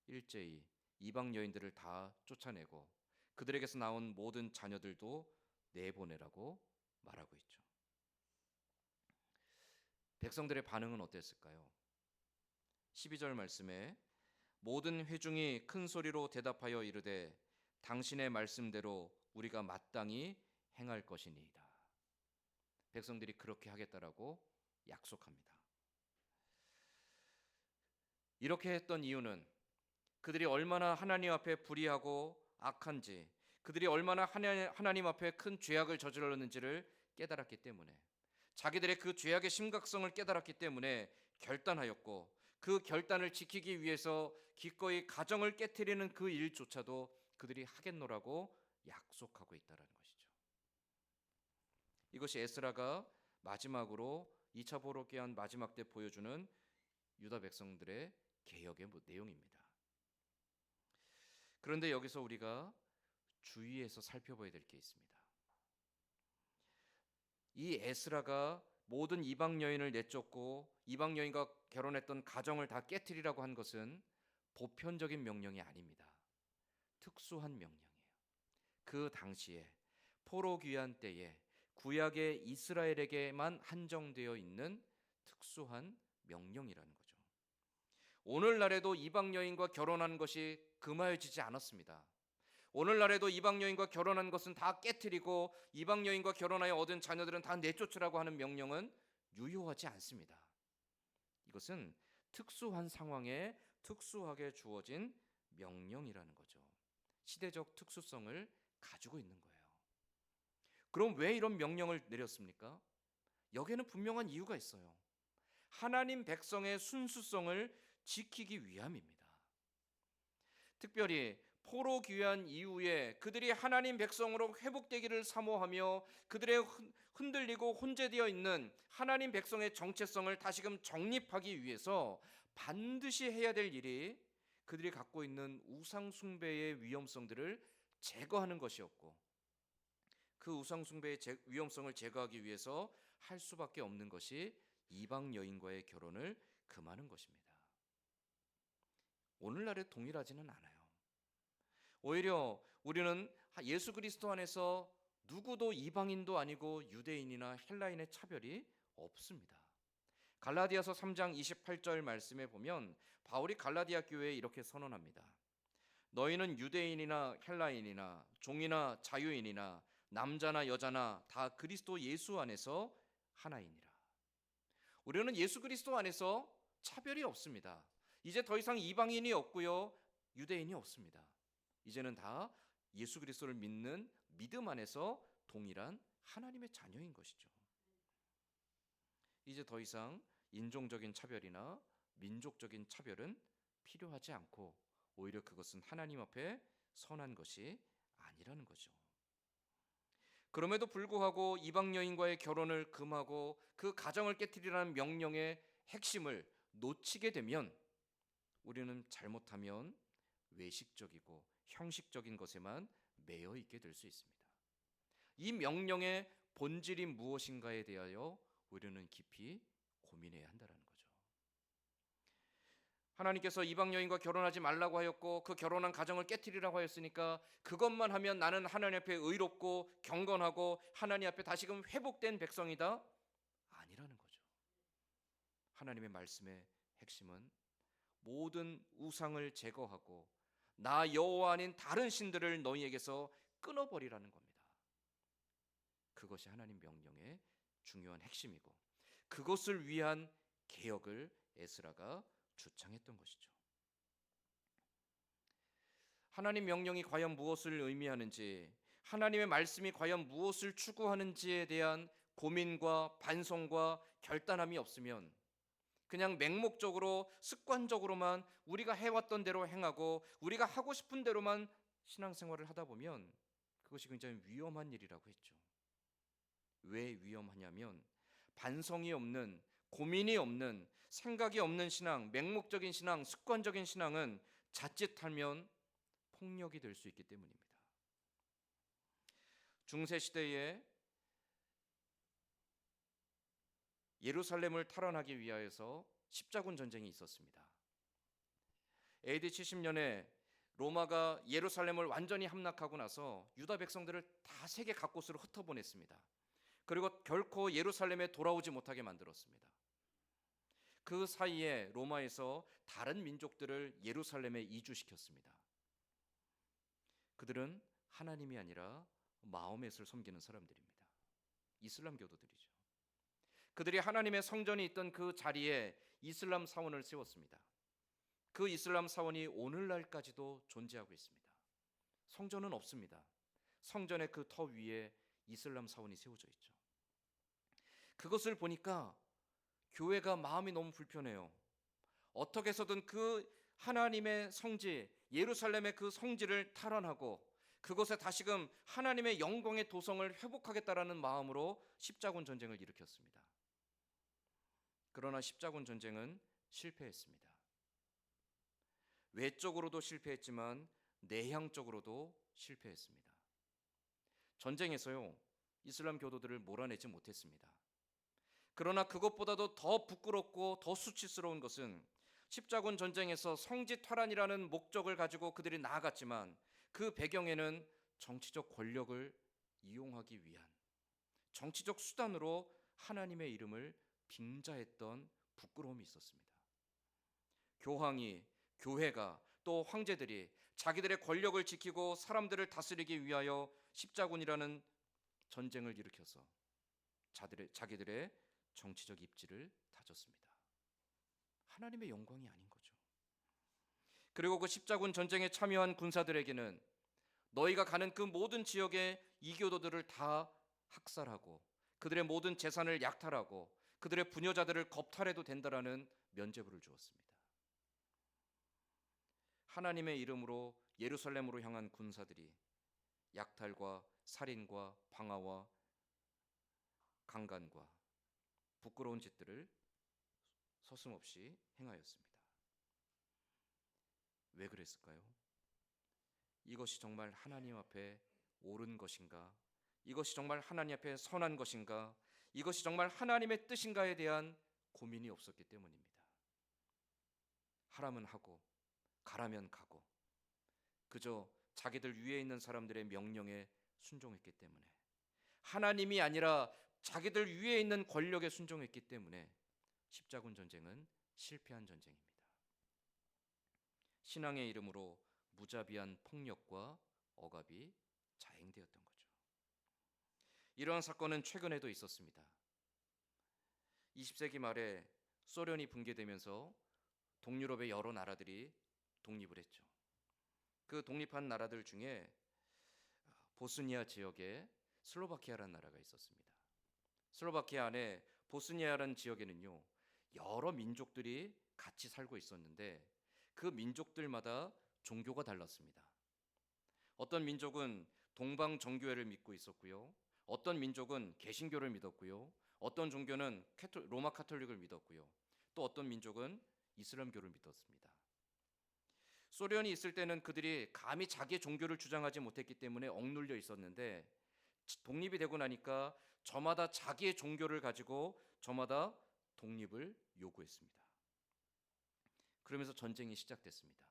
일제히 이방 여인들을 다 쫓아내고 그들에게서 나온 모든 자녀들도 내보내라고 말하고 있죠. 백성들의 반응은 어땠을까요? 12절 말씀에 모든 회중이 큰 소리로 대답하여 이르되 당신의 말씀대로 우리가 마땅히 행할 것이니이다. 백성들이 그렇게 하겠다라고 약속합니다. 이렇게 했던 이유는 그들이 얼마나 하나님 앞에 불의하고 악한지, 그들이 얼마나 하나님 앞에 큰 죄악을 저질렀는지를 깨달았기 때문에, 자기들의 그 죄악의 심각성을 깨달았기 때문에 결단하였고, 그 결단을 지키기 위해서 기꺼이 가정을 깨트리는 그 일조차도 그들이 하겠노라고 약속하고 있다는 것이죠. 이것이 에스라가 마지막으로 2차 포로기한 마지막 때 보여주는 유다 백성들의 개혁의 내용입니다. 그런데 여기서 우리가 주의해서 살펴봐야 될 게 있습니다. 이 에스라가 모든 이방 여인을 내쫓고 이방 여인과 결혼했던 가정을 다 깨트리라고 한 것은 보편적인 명령이 아닙니다. 특수한 명령이에요. 그 당시에 포로 귀환 때에 구약의 이스라엘에게만 한정되어 있는 특수한 명령이라는 거죠. 오늘날에도 이방 여인과 결혼한 것이 금하여지지 않았습니다. 오늘날에도 이방 여인과 결혼한 것은 다 깨트리고 이방 여인과 결혼하여 얻은 자녀들은 다 내쫓으라고 하는 명령은 유효하지 않습니다. 이것은 특수한 상황에 특수하게 주어진 명령이라는 거죠. 시대적 특수성을 가지고 있는 거예요. 그럼 왜 이런 명령을 내렸습니까? 여기에는 분명한 이유가 있어요. 하나님 백성의 순수성을 지키기 위함입니다. 특별히 포로 귀환 이후에 그들이 하나님 백성으로 회복되기를 사모하며 그들의 흔들리고 혼재되어 있는 하나님 백성의 정체성을 다시금 정립하기 위해서 반드시 해야 될 일이 그들이 갖고 있는 우상 숭배의 위험성들을 제거하는 것이었고, 그 우상 숭배의 위험성을 제거하기 위해서 할 수밖에 없는 것이 이방 여인과의 결혼을 금하는 것입니다. 오늘날에 동일하지는 않아요. 오히려 우리는 예수 그리스도 안에서 누구도 이방인도 아니고 유대인이나 헬라인의 차별이 없습니다. 갈라디아서 3장 28절 말씀에 보면 바울이 갈라디아 교회에 이렇게 선언합니다. 너희는 유대인이나 헬라인이나 종이나 자유인이나 남자나 여자나 다 그리스도 예수 안에서 하나이니라. 우리는 예수 그리스도 안에서 차별이 없습니다. 이제 더 이상 이방인이 없고요, 유대인이 없습니다. 이제는 다 예수 그리스도를 믿는 믿음 안에서 동일한 하나님의 자녀인 것이죠. 이제 더 이상 인종적인 차별이나 민족적인 차별은 필요하지 않고 오히려 그것은 하나님 앞에 선한 것이 아니라는 거죠. 그럼에도 불구하고 이방 여인과의 결혼을 금하고 그 가정을 깨뜨리라는 명령의 핵심을 놓치게 되면 우리는 잘못하면 외식적이고 형식적인 것에만 매여 있게 될 수 있습니다. 이 명령의 본질이 무엇인가에 대하여 우리는 깊이 고민해야 한다는 거죠. 하나님께서 이방 여인과 결혼하지 말라고 하였고 그 결혼한 가정을 깨뜨리라고 하였으니까 그것만 하면 나는 하나님 앞에 의롭고 경건하고 하나님 앞에 다시금 회복된 백성이다? 아니라는 거죠. 하나님의 말씀의 핵심은 모든 우상을 제거하고 나 여호와 아닌 다른 신들을 너희에게서 끊어버리라는 겁니다. 그것이 하나님 명령의 중요한 핵심이고 그것을 위한 개혁을 에스라가 주창했던 것이죠. 하나님 명령이 과연 무엇을 의미하는지, 하나님의 말씀이 과연 무엇을 추구하는지에 대한 고민과 반성과 결단함이 없으면 그냥 맹목적으로 습관적으로만 우리가 해왔던 대로 행하고 우리가 하고 싶은 대로만 신앙생활을 하다 보면 그것이 굉장히 위험한 일이라고 했죠. 왜 위험하냐면 반성이 없는, 고민이 없는, 생각이 없는 신앙, 맹목적인 신앙, 습관적인 신앙은 자칫하면 폭력이 될 수 있기 때문입니다. 중세 시대에 예루살렘을 탈환하기 위하여서 십자군 전쟁이 있었습니다. AD 70년에 로마가 예루살렘을 완전히 함락하고 나서 유다 백성들을 다 세계 각곳으로 흩어보냈습니다. 그리고 결코 예루살렘에 돌아오지 못하게 만들었습니다. 그 사이에 로마에서 다른 민족들을 예루살렘에 이주시켰습니다. 그들은 하나님이 아니라 마호멧을 섬기는 사람들입니다. 이슬람 교도들이죠. 그들이 하나님의 성전이 있던 그 자리에 이슬람 사원을 세웠습니다. 그 이슬람 사원이 오늘날까지도 존재하고 있습니다. 성전은 없습니다. 성전의 그 터 위에 이슬람 사원이 세워져 있죠. 그것을 보니까 교회가 마음이 너무 불편해요. 어떻게 해서든 그 하나님의 성지, 예루살렘의 그 성지를 탈환하고 그곳에 다시금 하나님의 영광의 도성을 회복하겠다라는 마음으로 십자군 전쟁을 일으켰습니다. 그러나 십자군 전쟁은 실패했습니다. 외적으로도 실패했지만 내향적으로도 실패했습니다. 전쟁에서요, 이슬람 교도들을 몰아내지 못했습니다. 그러나 그것보다도 더 부끄럽고 더 수치스러운 것은 십자군 전쟁에서 성지 탈환이라는 목적을 가지고 그들이 나아갔지만 그 배경에는 정치적 권력을 이용하기 위한 정치적 수단으로 하나님의 이름을 빙자했던 부끄러움이 있었습니다. 교황이, 교회가, 또 황제들이 자기들의 권력을 지키고 사람들을 다스리기 위하여 십자군이라는 전쟁을 일으켜서 자기들의 정치적 입지를 다졌습니다. 하나님의 영광이 아닌 거죠. 그리고 그 십자군 전쟁에 참여한 군사들에게는 너희가 가는 그 모든 지역의 이교도들을 다 학살하고 그들의 모든 재산을 약탈하고 그들의 부녀자들을 겁탈해도 된다라는 면죄부를 주었습니다. 하나님의 이름으로 예루살렘으로 향한 군사들이 약탈과 살인과 방화와 강간과 부끄러운 짓들을 서슴없이 행하였습니다. 왜 그랬을까요? 이것이 정말 하나님 앞에 옳은 것인가? 이것이 정말 하나님 앞에 선한 것인가? 이것이 정말 하나님의 뜻인가에 대한 고민이 없었기 때문입니다. 하라면 하고 가라면 가고 그저 자기들 위에 있는 사람들의 명령에 순종했기 때문에, 하나님이 아니라 자기들 위에 있는 권력에 순종했기 때문에 십자군 전쟁은 실패한 전쟁입니다. 신앙의 이름으로 무자비한 폭력과 억압이 자행되었던 거죠. 이러한 사건은 최근에도 있었습니다. 20세기 말에 소련이 붕괴되면서 동유럽의 여러 나라들이 독립을 했죠. 그 독립한 나라들 중에 보스니아 지역에 슬로바키아라는 나라가 있었습니다. 슬로바키아 안에 보스니아라는 지역에는요, 여러 민족들이 같이 살고 있었는데 그 민족들마다 종교가 달랐습니다. 어떤 민족은 동방 정교회를 믿고 있었고요. 어떤 민족은 개신교를 믿었고요. 어떤 종교는 로마 카톨릭을 믿었고요. 또 어떤 민족은 이슬람교를 믿었습니다. 소련이 있을 때는 그들이 감히 자기의 종교를 주장하지 못했기 때문에 억눌려 있었는데 독립이 되고 나니까 저마다 자기의 종교를 가지고 저마다 독립을 요구했습니다. 그러면서 전쟁이 시작됐습니다.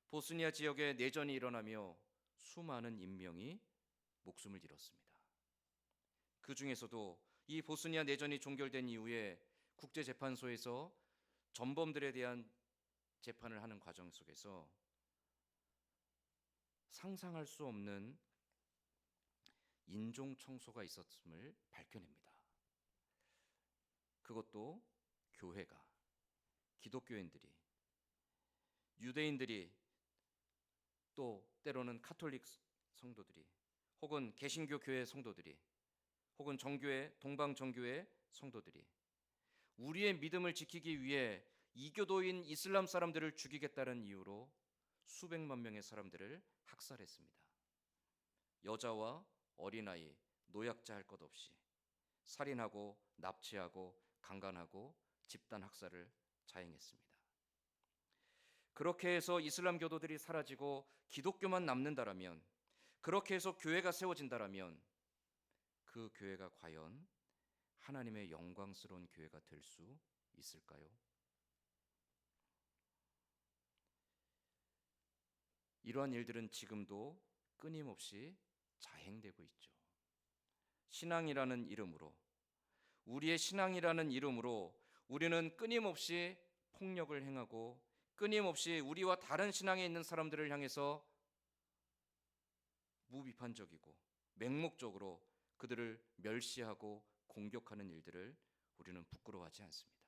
보스니아 지역에 내전이 일어나며 수많은 인명이 목숨을 잃었습니다. 그 중에서도 이 보스니아 내전이 종결된 이후에 국제재판소에서 전범들에 대한 재판을 하는 과정 속에서 상상할 수 없는 인종 청소가 있었음을 밝혀냅니다. 그것도 교회가, 기독교인들이, 유대인들이, 또 때로는 카톨릭 성도들이, 혹은 개신교 교회 성도들이, 혹은 정교회, 동방 정교회 성도들이 우리의 믿음을 지키기 위해 이교도인 이슬람 사람들을 죽이겠다는 이유로 수백만 명의 사람들을 학살했습니다. 여자와 어린아이, 노약자 할 것 없이 살인하고 납치하고 강간하고 집단 학살을 자행했습니다. 그렇게 해서 이슬람 교도들이 사라지고 기독교만 남는다라면, 그렇게 해서 교회가 세워진다라면 그 교회가 과연 하나님의 영광스러운 교회가 될 수 있을까요? 이러한 일들은 지금도 끊임없이 자행되고 있죠. 신앙이라는 이름으로, 우리의 신앙이라는 이름으로 우리는 끊임없이 폭력을 행하고 끊임없이 우리와 다른 신앙에 있는 사람들을 향해서 무비판적이고 맹목적으로 그들을 멸시하고 공격하는 일들을 우리는 부끄러워하지 않습니다.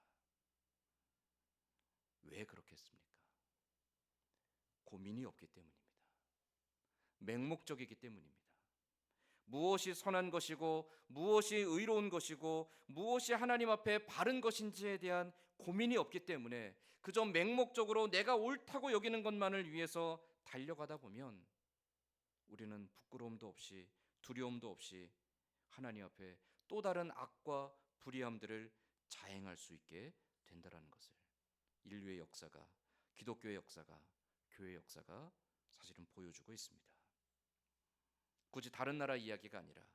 왜 그렇겠습니까? 고민이 없기 때문입니다. 맹목적이기 때문입니다. 무엇이 선한 것이고 무엇이 의로운 것이고 무엇이 하나님 앞에 바른 것인지에 대한 고민이 없기 때문에 그저 맹목적으로 내가 옳다고 여기는 것만을 위해서 달려가다 보면 우리는 부끄러움도 없이 두려움도 없이 하나님 앞에 또 다른 악과 불의함들을 자행할 수 있게 된다라는 것을 인류의 역사가, 기독교의 역사가, 교회의 역사가 사실은 보여주고 있습니다. 굳이 다른 나라 이야기가 아니라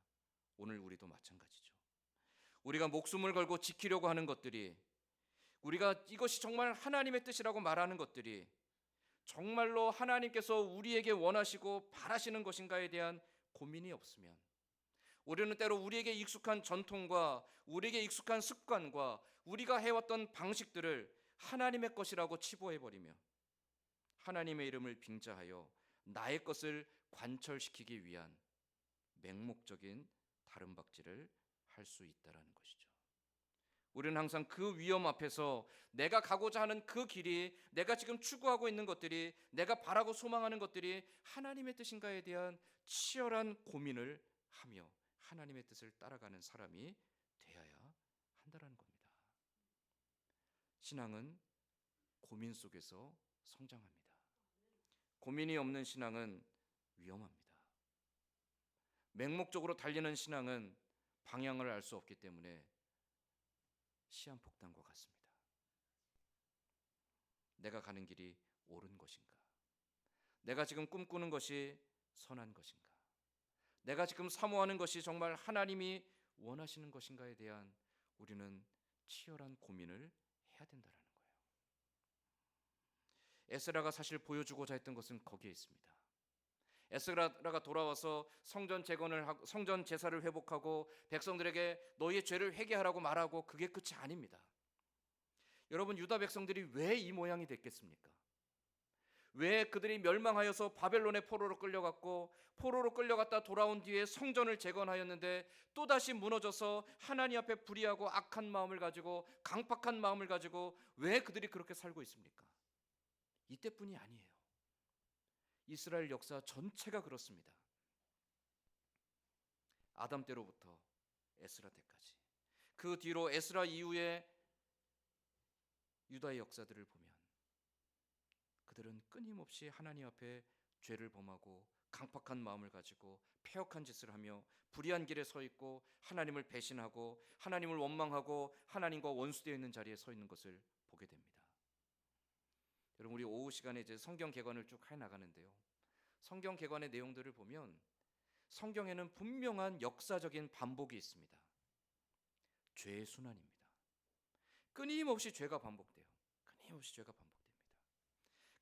오늘 우리도 마찬가지죠. 우리가 목숨을 걸고 지키려고 하는 것들이, 우리가 이것이 정말 하나님의 뜻이라고 말하는 것들이 정말로 하나님께서 우리에게 원하시고 바라시는 것인가에 대한 고민이 없으면, 우리는 때로 우리에게 익숙한 전통과 우리에게 익숙한 습관과 우리가 해왔던 방식들을 하나님의 것이라고 치부해버리며 하나님의 이름을 빙자하여 나의 것을 관철시키기 위한 맹목적인 다름박질을 할 수 있다라는 것이죠. 우리는 항상 그 위험 앞에서 내가 가고자 하는 그 길이, 내가 지금 추구하고 있는 것들이, 내가 바라고 소망하는 것들이 하나님의 뜻인가에 대한 치열한 고민을 하며 하나님의 뜻을 따라가는 사람이 되어야 한다라는 겁니다. 신앙은 고민 속에서 성장합니다. 고민이 없는 신앙은 위험합니다. 맹목적으로 달리는 신앙은 방향을 알 수 없기 때문에 시한폭탄과 같습니다. 내가 가는 길이 옳은 것인가? 내가 지금 꿈꾸는 것이 선한 것인가? 내가 지금 사모하는 것이 정말 하나님이 원하시는 것인가에 대한 우리는 치열한 고민을 해야 된다는 거예요. 에스라가 사실 보여주고자 했던 것은 거기에 있습니다. 에스라가 돌아와서 성전 재건을 하고 성전 제사를 회복하고 백성들에게 너희의 죄를 회개하라고 말하고 그게 끝이 아닙니다. 여러분, 유다 백성들이 왜 이 모양이 됐겠습니까? 왜 그들이 멸망하여서 바벨론의 포로로 끌려갔고 포로로 끌려갔다 돌아온 뒤에 성전을 재건하였는데 또다시 무너져서 하나님 앞에 불의하고 악한 마음을 가지고 강팍한 마음을 가지고 왜 그들이 그렇게 살고 있습니까? 이때뿐이 아니에요. 이스라엘 역사 전체가 그렇습니다. 아담 때로부터 에스라 때까지, 그 뒤로 에스라 이후에 유다의 역사들을 보면 그들은 끊임없이 하나님 앞에 죄를 범하고 강팍한 마음을 가지고 패역한 짓을 하며 불의한 길에 서 있고 하나님을 배신하고 하나님을 원망하고 하나님과 원수되어 있는 자리에 서 있는 것을 보게 됩니다. 여러분, 우리 오후 시간에 이제 성경 개관을 쭉 해 나가는데요. 성경 개관의 내용들을 보면 성경에는 분명한 역사적인 반복이 있습니다. 죄의 순환입니다. 끊임없이 죄가 반복돼요. 끊임없이 죄가 반복됩니다.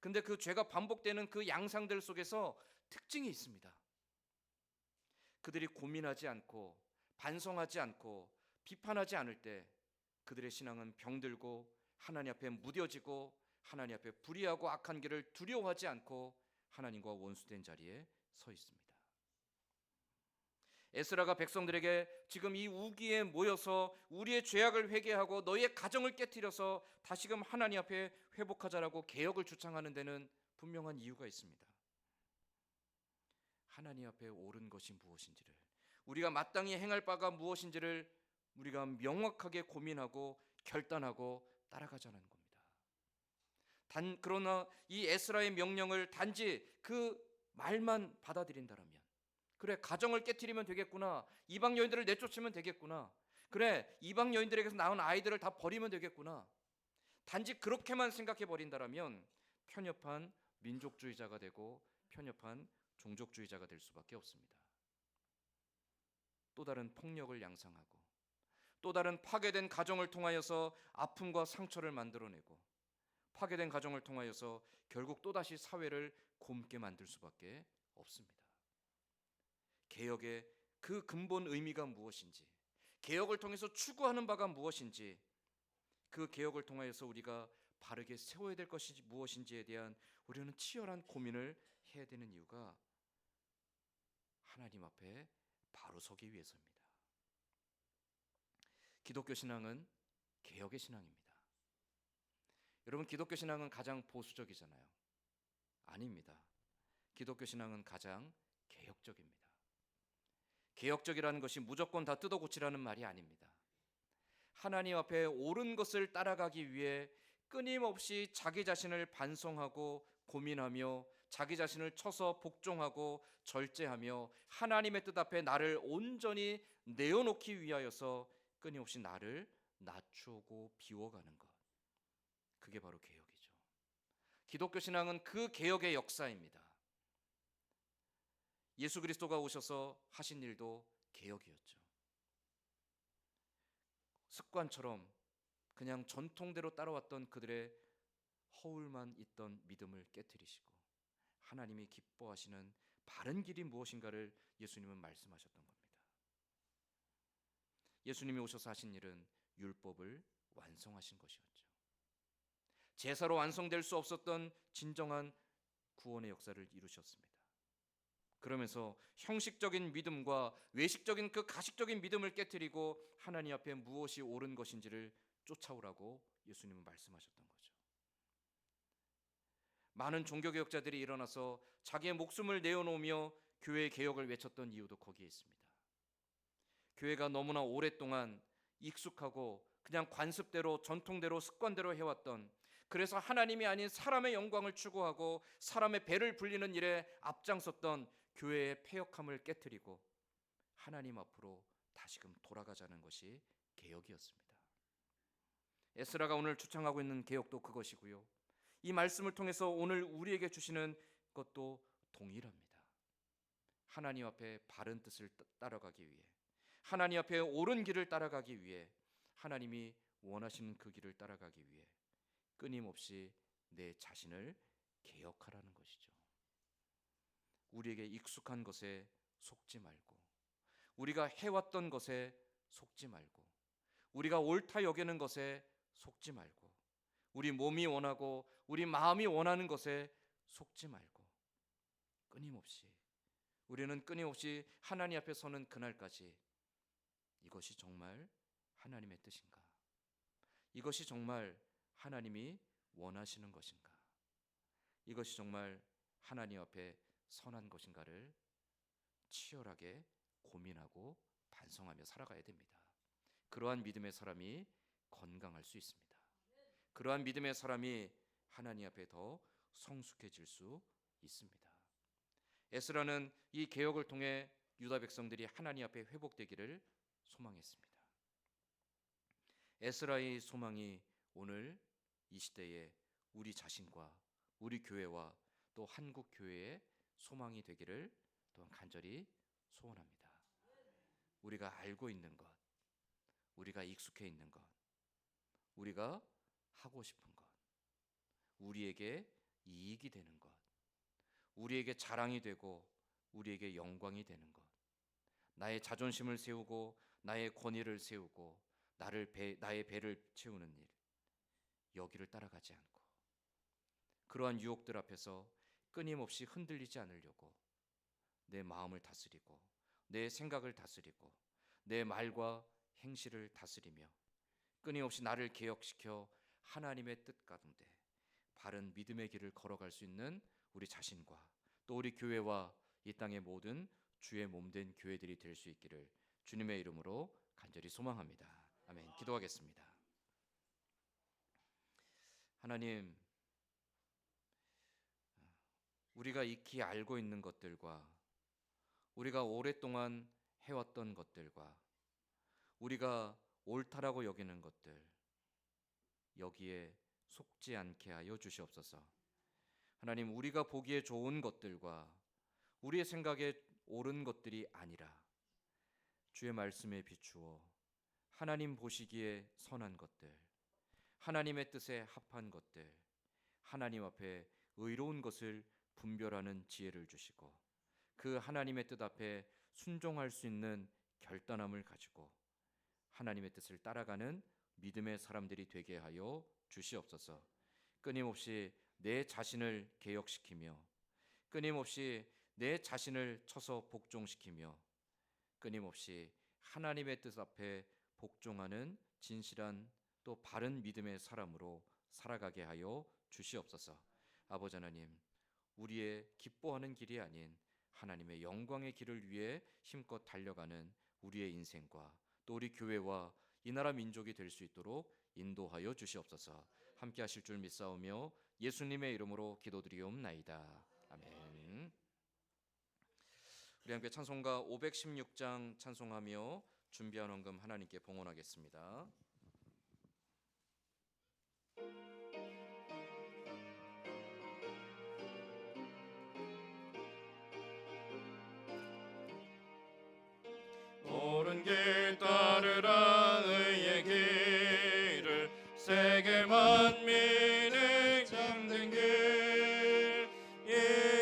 근데 그 죄가 반복되는 그 양상들 속에서 특징이 있습니다. 그들이 고민하지 않고 반성하지 않고 비판하지 않을 때 그들의 신앙은 병들고 하나님 앞에 무뎌지고 하나님 앞에 불의하고 악한 길을 두려워하지 않고 하나님과 원수된 자리에 서 있습니다. 에스라가 백성들에게 지금 이 우기에 모여서 우리의 죄악을 회개하고 너희의 가정을 깨뜨려서 다시금 하나님 앞에 회복하자라고 개혁을 주창하는 데는 분명한 이유가 있습니다. 하나님 앞에 옳은 것이 무엇인지를, 우리가 마땅히 행할 바가 무엇인지를 우리가 명확하게 고민하고 결단하고 따라가자는 겁니다. 그러나 이 에스라의 명령을 단지 그 말만 받아들인다라면, 그래, 가정을 깨트리면 되겠구나, 이방 여인들을 내쫓으면 되겠구나, 그래, 이방 여인들에게서 낳은 아이들을 다 버리면 되겠구나, 단지 그렇게만 생각해 버린다라면 편협한 민족주의자가 되고 편협한 종족주의자가 될 수밖에 없습니다. 또 다른 폭력을 양상하고 또 다른 파괴된 가정을 통하여서 아픔과 상처를 만들어내고 파괴된 가정을 통하여서 결국 또다시 사회를 곪게 만들 수밖에 없습니다. 개혁의 그 근본 의미가 무엇인지, 개혁을 통해서 추구하는 바가 무엇인지, 그 개혁을 통하여서 우리가 바르게 세워야 될 것이 무엇인지에 대한 우리는 치열한 고민을 해야 되는 이유가 하나님 앞에 바로 서기 위해서입니다. 기독교 신앙은 개혁의 신앙입니다. 여러분, 기독교 신앙은 가장 보수적이잖아요. 아닙니다. 기독교 신앙은 가장 개혁적입니다. 개혁적이라는 것이 무조건 다 뜯어 고치라는 말이 아닙니다. 하나님 앞에 옳은 것을 따라가기 위해 끊임없이 자기 자신을 반성하고 고민하며 자기 자신을 쳐서 복종하고 절제하며 하나님의 뜻 앞에 나를 온전히 내어놓기 위하여서 끊임없이 나를 낮추고 비워가는 것, 그게 바로 개혁이죠. 기독교 신앙은 그 개혁의 역사입니다. 예수 그리스도가 오셔서 하신 일도 개혁이었죠. 습관처럼 그냥 전통대로 따라왔던 그들의 허울만 있던 믿음을 깨트리시고 하나님이 기뻐하시는 바른 길이 무엇인가를 예수님은 말씀하셨던 겁니다. 예수님이 오셔서 하신 일은 율법을 완성하신 것이었죠. 제사로 완성될 수 없었던 진정한 구원의 역사를 이루셨습니다. 그러면서 형식적인 믿음과 외식적인 그 가식적인 믿음을 깨트리고 하나님 앞에 무엇이 옳은 것인지를 쫓아오라고 예수님은 말씀하셨던 거죠. 많은 종교개혁자들이 일어나서 자기의 목숨을 내어놓으며 교회의 개혁을 외쳤던 이유도 거기에 있습니다. 교회가 너무나 오랫동안 익숙하고 그냥 관습대로 전통대로 습관대로 해왔던, 그래서 하나님이 아닌 사람의 영광을 추구하고 사람의 배를 불리는 일에 앞장섰던 교회의 패역함을 깨트리고 하나님 앞으로 다시금 돌아가자는 것이 개혁이었습니다. 에스라가 오늘 주창하고 있는 개혁도 그것이고요, 이 말씀을 통해서 오늘 우리에게 주시는 것도 동일합니다. 하나님 앞에 바른 뜻을 따라가기 위해, 하나님 앞에 옳은 길을 따라가기 위해, 하나님이 원하시는 그 길을 따라가기 위해 끊임없이 내 자신을 개혁하라는 것이죠. 우리에게 익숙한 것에 속지 말고, 우리가 해왔던 것에 속지 말고, 우리가 옳다 여기는 것에 속지 말고, 우리 몸이 원하고 우리 마음이 원하는 것에 속지 말고, 우리는 끊임없이 하나님 앞에 서는 그날까지 이것이 정말 하나님의 뜻인가? 이것이 정말 하나님이 원하시는 것인가? 이것이 정말 하나님 앞에 선한 것인가를 치열하게 고민하고 반성하며 살아가야 됩니다. 그러한 믿음의 사람이 건강할 수 있습니다. 그러한 믿음의 사람이 하나님 앞에 더 성숙해질 수 있습니다. 에스라는 이 개혁을 통해 유다 백성들이 하나님 앞에 회복되기를 소망했습니다. 에스라의 소망이 오늘 이 시대에 우리 자신과 우리 교회와 또 한국 교회의 소망이 되기를 또한 간절히 소원합니다. 우리가 알고 있는 것, 우리가 익숙해 있는 것, 우리가 하고 싶은 것, 우리에게 이익이 되는 것, 우리에게 자랑이 되고 우리에게 영광이 되는 것, 나의 자존심을 세우고 나의 권위를 세우고 나의 배를 채우는 일, 여기를 따라가지 않고 그러한 유혹들 앞에서 끊임없이 흔들리지 않으려고 내 마음을 다스리고 내 생각을 다스리고 내 말과 행실을 다스리며 끊임없이 나를 개혁시켜 하나님의 뜻 가운데 바른 믿음의 길을 걸어갈 수 있는 우리 자신과 또 우리 교회와 이 땅의 모든 주의 몸된 교회들이 될 수 있기를 주님의 이름으로 간절히 소망합니다. 아멘. 기도하겠습니다. 하나님, 우리가 익히 알고 있는 것들과 우리가 오랫동안 해왔던 것들과 우리가 옳다라고 여기는 것들, 여기에 속지 않게 하여 주시옵소서. 하나님, 우리가 보기에 좋은 것들과 우리의 생각에 옳은 것들이 아니라 주의 말씀에 비추어 하나님 보시기에 선한 것들, 하나님의 뜻에 합한 것들, 하나님 앞에 의로운 것을 분별하는 지혜를 주시고 그 하나님의 뜻 앞에 순종할 수 있는 결단함을 가지고 하나님의 뜻을 따라가는 믿음의 사람들이 되게 하여 주시옵소서. 끊임없이 내 자신을 개혁시키며 끊임없이 내 자신을 쳐서 복종시키며 끊임없이 하나님의 뜻 앞에 복종하는 진실한 또 바른 믿음의 사람으로 살아가게 하여 주시옵소서. 아버지 하나님, 우리의 기뻐하는 길이 아닌 하나님의 영광의 길을 위해 힘껏 달려가는 우리의 인생과 또 우리 교회와 이 나라 민족이 될 수 있도록 인도하여 주시옵소서. 함께 하실 줄 믿사오며 예수님의 이름으로 기도드리옵나이다. 아멘. 우리 함께 찬송가 516장 찬송하며 준비한 헌금 하나님께 봉헌하겠습니다. 옳은 길 따르라 의의 길을 세계 만민의 참된 길, 이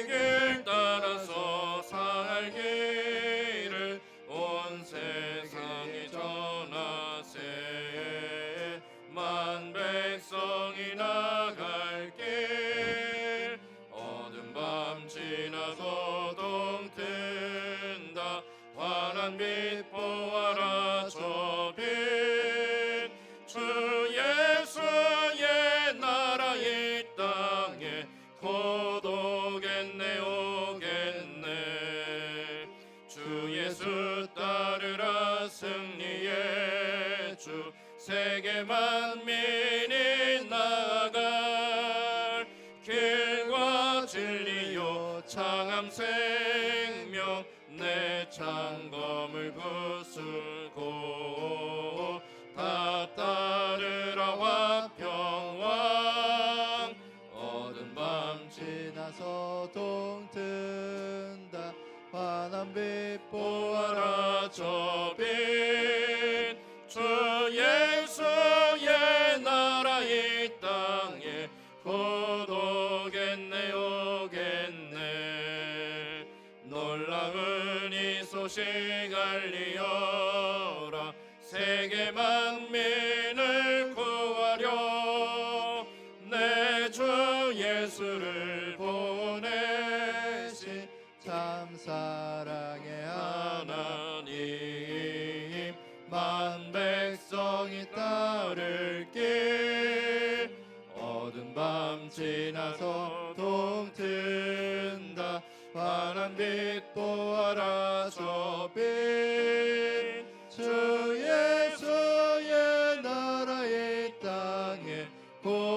길 따라서 살 길을 온 세상에 전하세. 만 백성이 나갈 길, 어두운 밤 지나서 동튼다. 환한 빛 보아라 저 빛, 주 예수의 나라 이 땅에 곧 오겠네 오겠네. 주 예수 따르라 승리의 주, 세계 만민이 나아갈 길과 진리요 장암 생명, 내 창검을 부술고 다 따르라 화평왕. 어두운 밤 지나서 동튼다. 환한 빛 보아라 저 빛, 주 예수의 나라 이 땅에 곧 오겠네 오겠네. 놀라운 이 소식 알리어라. 세계 만민을 구하려 내 주 예수를 보내신 참 사랑의 하나님, 만 백성이 따를 길, 어두운 밤 지나서 동튼다. 환한 빛 보아라 저 빛, 주 예수의 나라 이 땅에 곧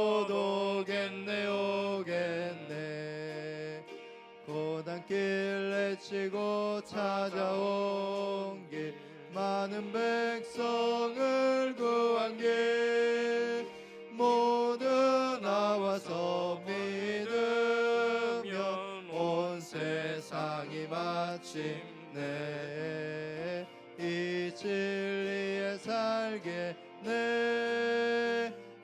외치고 찾아온 길 많은 백성을 구한 길 모두 나와서 믿으면 온 세상이 마침내 이 진리에 살겠네.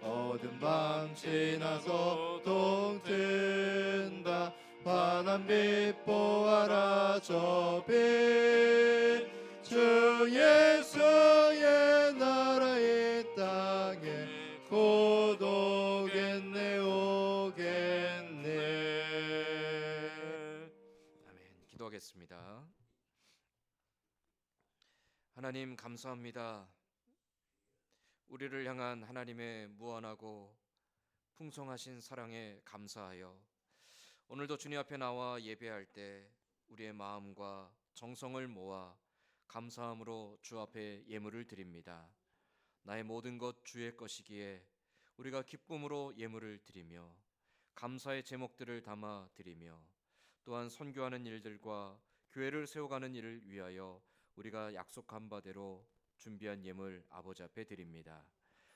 어두운 밤 지나서 동튼다. 환한 빛 보아라 저 빛 주 예수의 나라 이 땅에 곧 오겠네 오겠네. 아멘. 기도하겠습니다. 하나님 감사합니다. 우리를 향한 하나님의 무한하고 풍성하신 사랑에 감사하여 오늘도 주님 앞에 나와 예배할 때 우리의 마음과 정성을 모아 감사함으로 주 앞에 예물을 드립니다. 나의 모든 것 주의 것이기에 우리가 기쁨으로 예물을 드리며 감사의 제목들을 담아 드리며 또한 선교하는 일들과 교회를 세워가는 일을 위하여 우리가 약속한 바대로 준비한 예물 아버지 앞에 드립니다.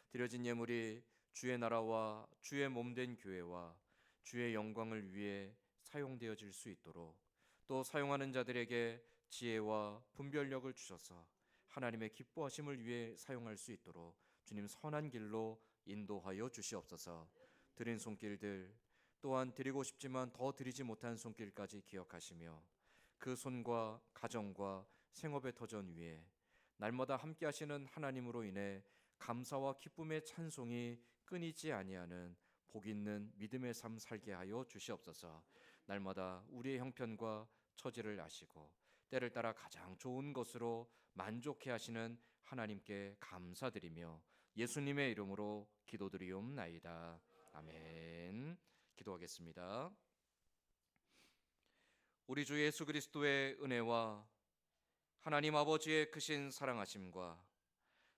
드려진 예물이 주의 나라와 주의 몸된 교회와 주의 영광을 위해 사용되어질 수 있도록 또 사용하는 자들에게 지혜와 분별력을 주셔서 하나님의 기뻐하심을 위해 사용할 수 있도록 주님 선한 길로 인도하여 주시옵소서. 드린 손길들 또한 드리고 싶지만 더 드리지 못한 손길까지 기억하시며 그 손과 가정과 생업의 터전 위에 날마다 함께 하시는 하나님으로 인해 감사와 기쁨의 찬송이 끊이지 아니하는 복 있는 믿음의 삶 살게 하여 주시옵소서. 날마다 우리의 형편과 처지를 아시고 때를 따라 가장 좋은 것으로 만족해 하시는 하나님께 감사드리며 예수님의 이름으로 기도드리옵나이다. 아멘. 기도하겠습니다. 우리 주 예수 그리스도의 은혜와 하나님 아버지의 크신 사랑하심과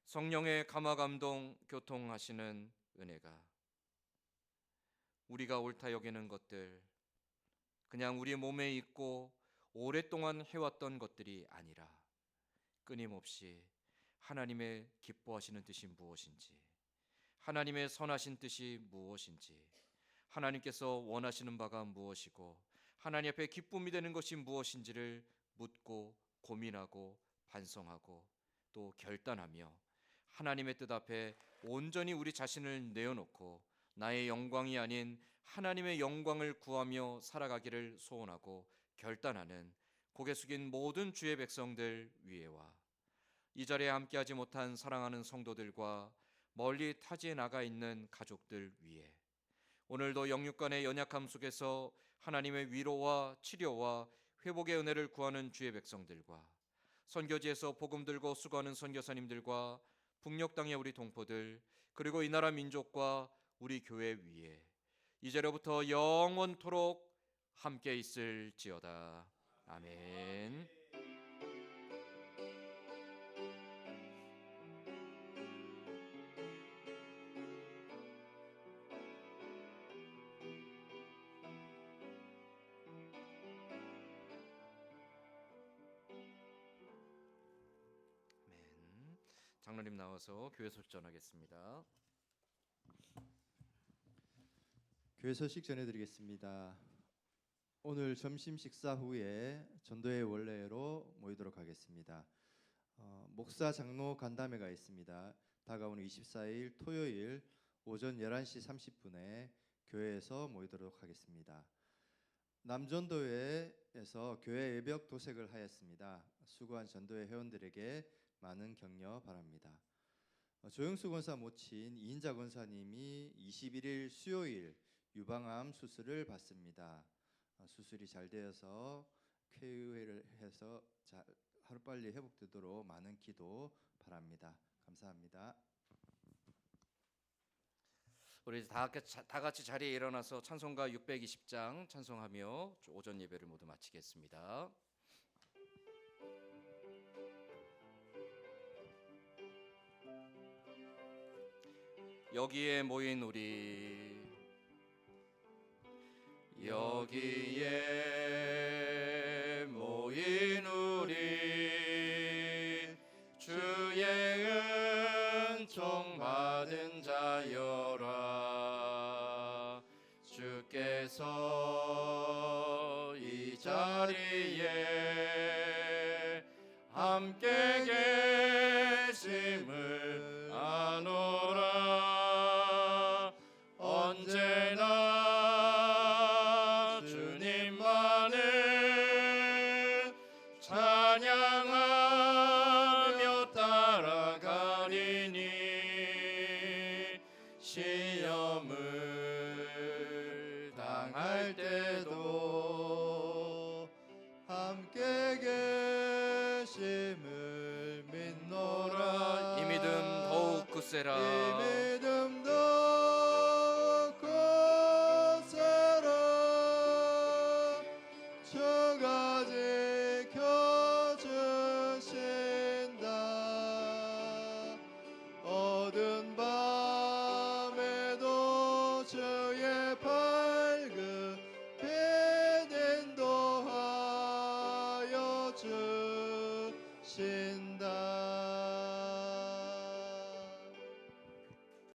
성령의 감화감동 교통하시는 은혜가 우리가 옳다 여기는 것들 그냥 우리 몸에 있고 오랫동안 해왔던 것들이 아니라 끊임없이 하나님의 기뻐하시는 뜻이 무엇인지 하나님의 선하신 뜻이 무엇인지 하나님께서 원하시는 바가 무엇이고 하나님 앞에 기쁨이 되는 것이 무엇인지를 묻고 고민하고 반성하고 또 결단하며 하나님의 뜻 앞에 온전히 우리 자신을 내어놓고 나의 영광이 아닌 하나님의 영광을 구하며 살아가기를 소원하고 결단하는 고개 숙인 모든 주의 백성들 위에와 이 자리에 함께하지 못한 사랑하는 성도들과 멀리 타지에 나가 있는 가족들 위에 오늘도 영육간의 연약함 속에서 하나님의 위로와 치료와 회복의 은혜를 구하는 주의 백성들과 선교지에서 복음 들고 수고하는 선교사님들과 북녘 땅의 우리 동포들 그리고 이 나라 민족과 우리 교회 위에 이제로부터 영원토록 함께 있을지어다. 아멘. 장로님 나와서 교회 소식 전하겠습니다. 교회 소식 전해드리겠습니다. 오늘 점심 식사 후에 전도회 원래로 모이도록 하겠습니다. 목사 장로 간담회가 있습니다. 다가오는 24일 토요일 오전 11시 30분에 교회에서 모이도록 하겠습니다. 남전도회에서 교회 외벽 도색을 하였습니다. 수고한 전도회 회원들에게 많은 격려 바랍니다. 조영수 권사 모친 이인자 권사님이 21일 수요일 유방암 수술을 받습니다. 수술이 잘 되어서 쾌유회를 해서 하루빨리 회복되도록 많은 기도 바랍니다. 감사합니다. 우리 다 같이 자리에 일어나서 찬송가 620장 찬송하며 오전 예배를 모두 마치겠습니다. 여기에 모인 우리 여기에 모인 은총 받은 자여라. 주께서 이 자리에 함께 계심을 아노라. 언제나 주님만을 찬양하며 따라가리니 시험을 당할 때도 함께 계심을 믿노라. 이 믿음 더욱 굳세라. 이 믿음 더욱 굳세라. 주가 지켜주신다. 어두운 밤에도 주의 밝은 빛 인도하여 주신다.